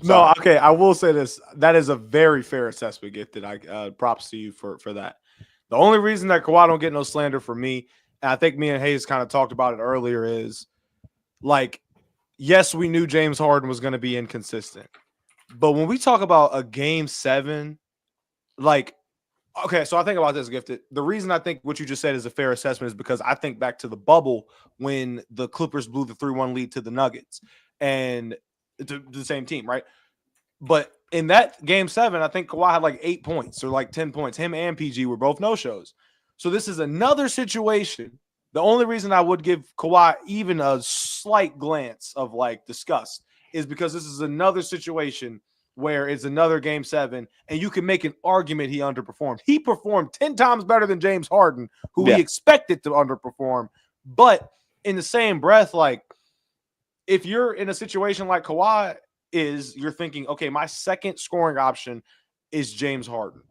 No, okay. I will say this. That is a very fair assessment, Gifted. I props to you for that. The only reason that Kawhi don't get no slander for me, and I think me and Hayes kind of talked about it earlier, is like, yes, we knew James Harden was going to be inconsistent. But when we talk about a game 7, like, okay, so I think about this, Gifted. The reason I think what you just said is a fair assessment is because I think back to the bubble when the Clippers blew the 3-1 lead to the Nuggets and to the same team, right? But in that game 7, I think Kawhi had like 8 points or like 10 points. Him and PG were both no-shows. So this is another situation. The only reason I would give Kawhi even a slight glance of like disgust is because this is another situation where it's another game 7 and you can make an argument he underperformed. He performed 10 times better than James Harden, who we expected to underperform. But in the same breath, like if you're in a situation like Kawhi, you're thinking, okay, my second scoring option is James Harden,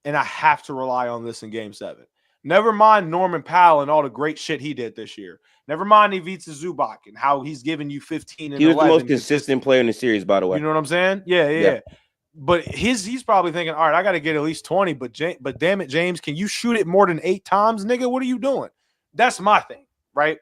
and I have to rely on this in game 7. Never mind Norman Powell and all the great shit he did this year. Never mind Ivica Zubac and how he's given you 15 and 11. He was the most consistent player in the series, by the way. You know what I'm saying? Yeah. But he's probably thinking, all right, I got to get at least 20, but damn it, James, can you shoot it more than 8 times, nigga? What are you doing? That's my thing, right?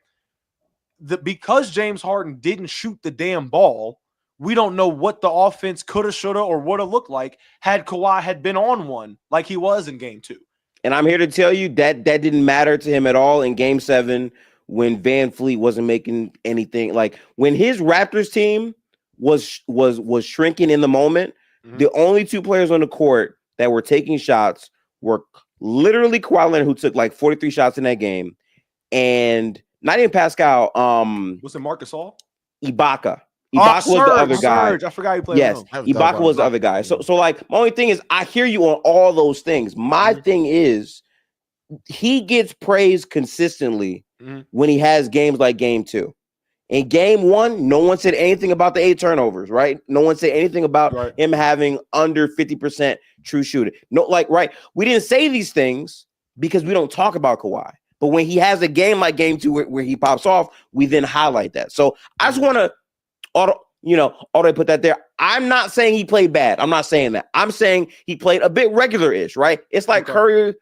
Because James Harden didn't shoot the damn ball, we don't know what the offense could have, should have, or would have looked like had Kawhi had been on one like he was in game 2. And I'm here to tell you that didn't matter to him at all in game 7 when Van Fleet wasn't making anything. Like when his Raptors team was shrinking in the moment, the only 2 players on the court that were taking shots were literally Kawhi Leonard, who took like 43 shots in that game, and not even Pascal. Was it Marc Gasol? Ibaka. Ibaka was the other guy. Surge. I forgot you played. Yes, Ibaka was the other guy. So like my only thing is I hear you on all those things. My thing is he gets praised consistently when he has games like game 2. In game 1, no one said anything about the 8 turnovers, right? No one said anything about him having under 50% true shooting. No, like, right. We didn't say these things because we don't talk about Kawhi. But when he has a game like game 2 where he pops off, we then highlight that. So I just want to auto put that there. I'm not saying he played bad. I'm not saying that. I'm saying he played a bit regular-ish, right? It's like Curry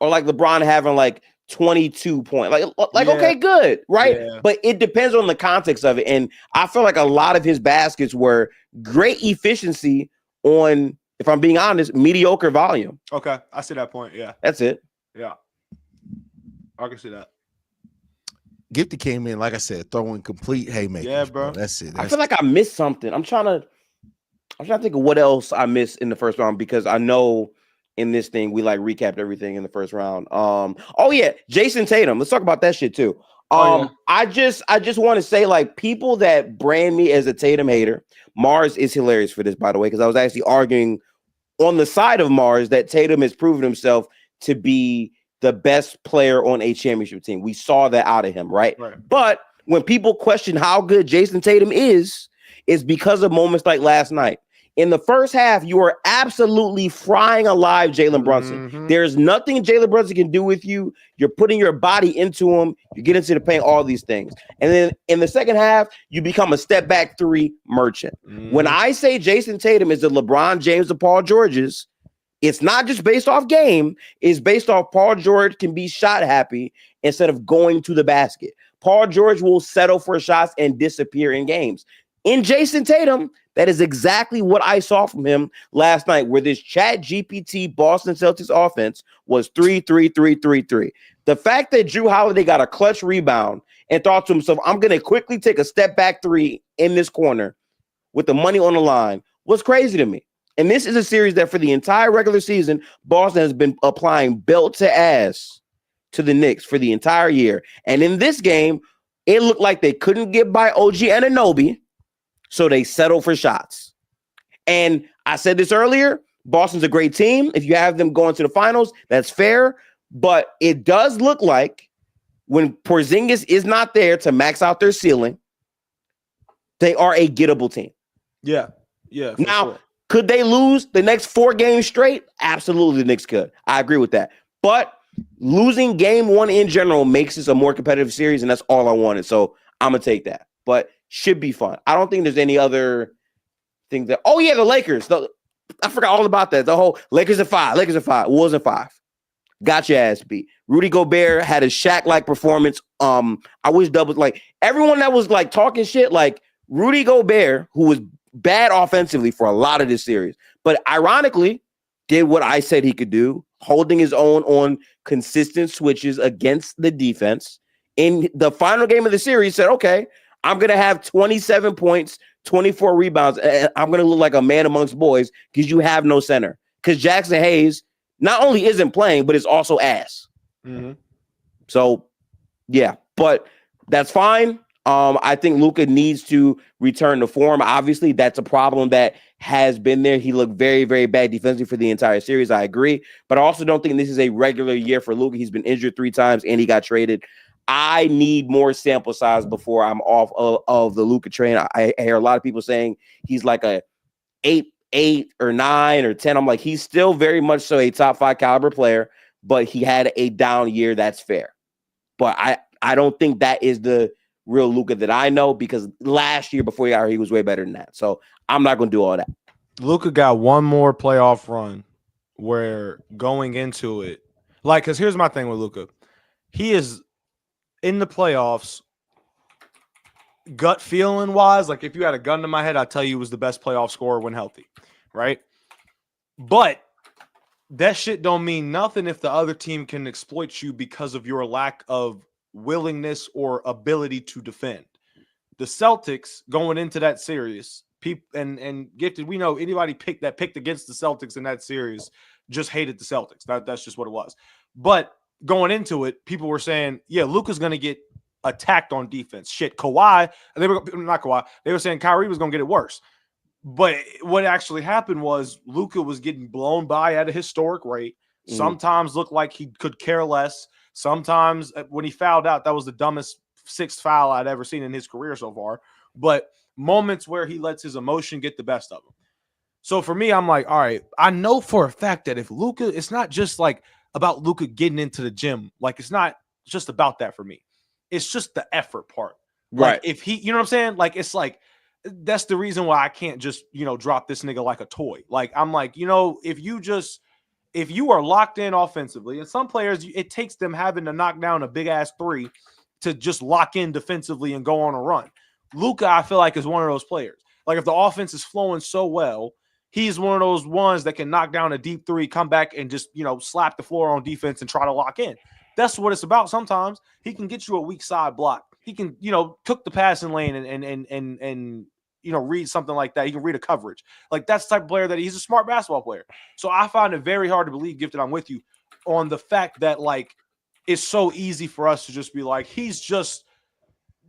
or like LeBron having like 22 points. Okay, good, right? Yeah. But it depends on the context of it. And I feel like a lot of his baskets were great efficiency on, if I'm being honest, mediocre volume. Okay, I see that point. Yeah. That's it. Yeah. I can see that. Gifty came in, like I said, throwing complete haymakers. Yeah, bro. That's it. I feel like I missed something. I'm trying to think of what else I missed in the first round, because I know in this thing we like recapped everything in the first round. Oh yeah, Jason Tatum. Let's talk about that shit too. I just want to say, like, people that brand me as a Tatum hater, Mars is hilarious for this, by the way, because I was actually arguing on the side of Mars that Tatum has proven himself to be the best player on a championship team. We saw that out of him, right? But when people question how good Jason Tatum is because of moments like last night. In the first half, you are absolutely frying alive Jalen Brunson. Mm-hmm. There's nothing Jalen Brunson can do with you. You're putting your body into him. You get into the paint, all these things. And then in the second half, you become a step back three merchant. Mm-hmm. When I say Jason Tatum is the LeBron James of Paul George's, it's not just based off game. It's based off Paul George can be shot happy instead of going to the basket. Paul George will settle for shots and disappear in games. In Jason Tatum, that is exactly what I saw from him last night, where this Chat GPT Boston Celtics offense was 3-3-3-3-3. The fact that Jrue Holiday got a clutch rebound and thought to himself, I'm going to quickly take a step back three in this corner with the money on the line was crazy to me. And this is a series that for the entire regular season, Boston has been applying belt to ass to the Knicks for the entire year. And in this game, it looked like they couldn't get by OG Anunoby, so they settle for shots. And I said this earlier, Boston's a great team. If you have them going to the finals, that's fair. But it does look like when Porzingis is not there to max out their ceiling, they are a gettable team. Yeah. Now, could they lose the next 4 games straight? Absolutely, the Knicks could. I agree with that. But losing game one in general makes this a more competitive series, and that's all I wanted. So I'm going to take that. But should be fun. I don't think there's any other thing that. Oh yeah, the Lakers. I forgot all about that. The whole Lakers at 5. It wasn't 5. Got your ass beat. Rudy Gobert had a Shaq-like performance. I wish Dub was like everyone that was like talking shit. Like Rudy Gobert, who was bad offensively for a lot of this series, but ironically did what I said he could do, holding his own on consistent switches against the defense. In the final game of the series, said, okay, I'm going to have 27 points, 24 rebounds, and I'm going to look like a man amongst boys because you have no center. Because Jackson Hayes not only isn't playing, but is also ass. Mm-hmm. So, yeah, but that's fine. I think Luka needs to return to form. Obviously, that's a problem that has been there. He looked very, very bad defensively for the entire series. I agree. But I also don't think this is a regular year for Luka. He's been injured 3 times, and he got traded. I need more sample size before I'm off of the Luka train. I hear a lot of people saying he's like a 8 or 9 or 10. I'm like, he's still very much so a top 5 caliber player, but he had a down year. That's fair. But I don't think that is the real Luka that I know, because last year before he got here, he was way better than that. So I'm not going to do all that. Luka got one more playoff run where going into it, like, because here's my thing with Luka. He is in the playoffs, gut feeling wise, like if you had a gun to my head, I'd tell you he was the best playoff scorer when healthy, right? But that shit don't mean nothing if the other team can exploit you because of your lack of willingness or ability to defend. The Celtics going into that series, people and Gifted, we know anybody picked against the Celtics in that series just hated the Celtics. That's just what it was. But going into it, people were saying, yeah, Luka's going to get attacked on defense. Shit, Kawhi, they were saying Kyrie was going to get it worse. But what actually happened was Luka was getting blown by at a historic rate. Sometimes looked like he could care less. Sometimes when he fouled out, that was the dumbest 6th foul I'd ever seen in his career so far. But moments where he lets his emotion get the best of him. So for me, I'm like, all right, I know for a fact that if Luka, it's not just like about Luka getting into the gym. Like, it's not just about that for me. It's just the effort part. Right. Like, if he, you know what I'm saying? Like, it's like, that's the reason why I can't just, drop this nigga like a toy. Like, I'm like, if you are locked in offensively, and some players, it takes them having to knock down a big ass 3 to just lock in defensively and go on a run. Luka, I feel like, is one of those players. Like, if the offense is flowing so well, he's one of those ones that can knock down a deep 3, come back and just, slap the floor on defense and try to lock in. That's what it's about. Sometimes he can get you a weak side block. He can, cook the passing lane and read something like that. He can read a coverage. Like, that's the type of player that he's a smart basketball player. So I find it very hard to believe, Gifted, I'm with you on the fact that, like, it's so easy for us to just be like, he's just,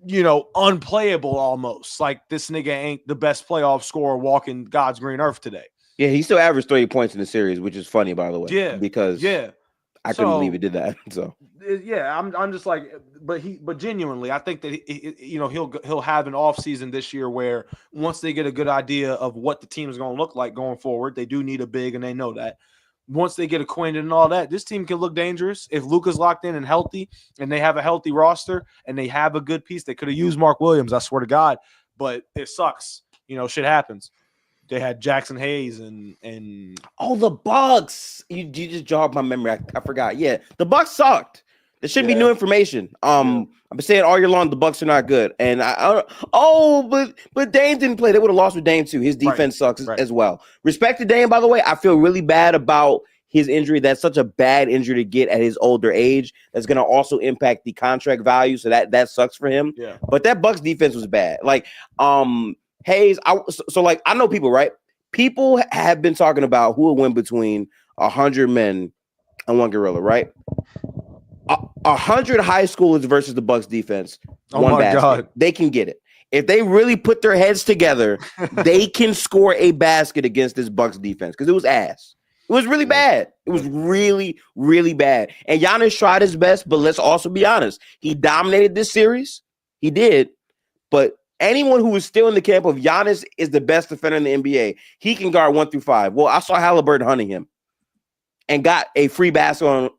unplayable almost. Like, this nigga ain't the best playoff scorer walking God's green earth today. Yeah, he still averaged 30 points in the series, which is funny, by the way. Yeah, because I couldn't believe he did that. So I'm just like, but genuinely, I think that he'll have an offseason this year where once they get a good idea of what the team is going to look like going forward, they do need a big, and they know that. Once they get acquainted and all that, this team can look dangerous. If Luka's locked in and healthy, and they have a healthy roster, and they have a good piece, they could have used Mark Williams, I swear to God, but it sucks. Shit happens. They had Jackson Hayes and the Bucks. You just jogged my memory. I forgot. Yeah, the Bucks sucked. There shouldn't be new information. I've been saying all year long the Bucks are not good, and but Dame didn't play. They would have lost with Dame too. His defense sucks as well. Respect to Dame, by the way. I feel really bad about his injury. That's such a bad injury to get at his older age. That's going to also impact the contract value. So that sucks for him. Yeah. But that Bucks defense was bad. Like Hayes. I know people, right? People have been talking about who will win between 100 men and one gorilla, right? 100 high schoolers versus the Bucks defense. Oh my God. They can get it. If they really put their heads together, they can score a basket against this Bucks defense because it was ass. It was really bad. It was really, really bad. And Giannis tried his best, but let's also be honest. He dominated this series. He did. But anyone who is still in the camp of Giannis is the best defender in the NBA. He can guard 1 through 5. Well, I saw Halliburton hunting him and got a free basket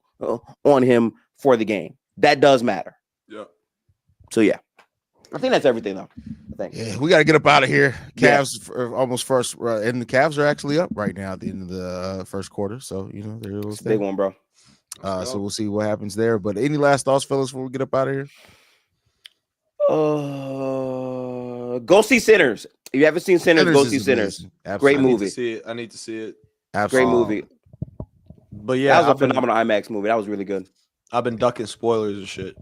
on him for the game. That does matter. Yeah. So, yeah. I think that's everything, though. Yeah, we got to get up out of here. Cavs are almost first, and the Cavs are actually up right now at the end of the first quarter. So, they're a big one, bro. So we'll see what happens there. But any last thoughts, fellas, before we get up out of here? Go see Sinners. If you haven't seen Sinners, go see Sinners. Great movie. I need to see it. Absolutely. Great movie. But yeah, that was a phenomenal IMAX movie. That was really good. I've been ducking spoilers and shit.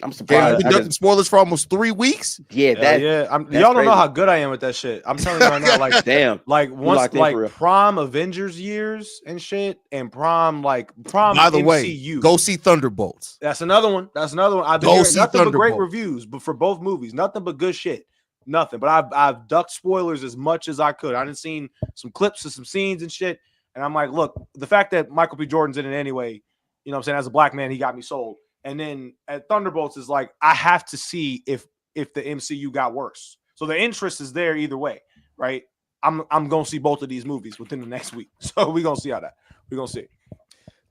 I'm surprised. You've been ducking spoilers for almost 3 weeks. Yeah, y'all don't know how good I am with that shit. I'm telling you right now, like damn, like once like prime Avengers years and shit, and prime. By the MCU. way, go see Thunderbolts. That's another one. I've been hearing nothing but great reviews, but for both movies, nothing but good shit. Nothing. But I've ducked spoilers as much as I could. I done seen some clips of some scenes and shit, and I'm like, look, the fact that Michael B. Jordan's in it anyway, you know what I'm saying? As a black man, he got me sold. And then at Thunderbolts is like, I have to see if the MCU got worse. So the interest is there either way, right? I'm gonna see both of these movies within the next week. So we're gonna see how that. We're gonna see.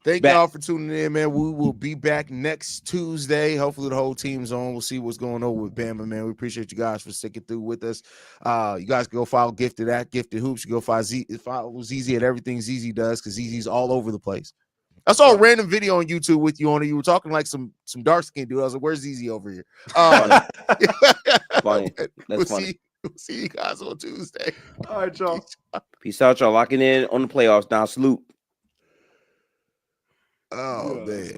Thank y'all for tuning in, man. We will be back next Tuesday. Hopefully the whole team's on. We'll see what's going on with Bama, man. We appreciate you guys for sticking through with us. You guys can go follow Gifted at Gifted Hoops. You go follow ZZ at everything ZZ does, because ZZ's all over the place. I saw a random video on YouTube with you on it. You were talking like some dark skinned dude. I was like, "Where's ZZ over here?" Funny. That's funny. We'll see you guys on Tuesday. All right, y'all. Peace out, y'all. Locking in on the playoffs now. Salute. Oh man.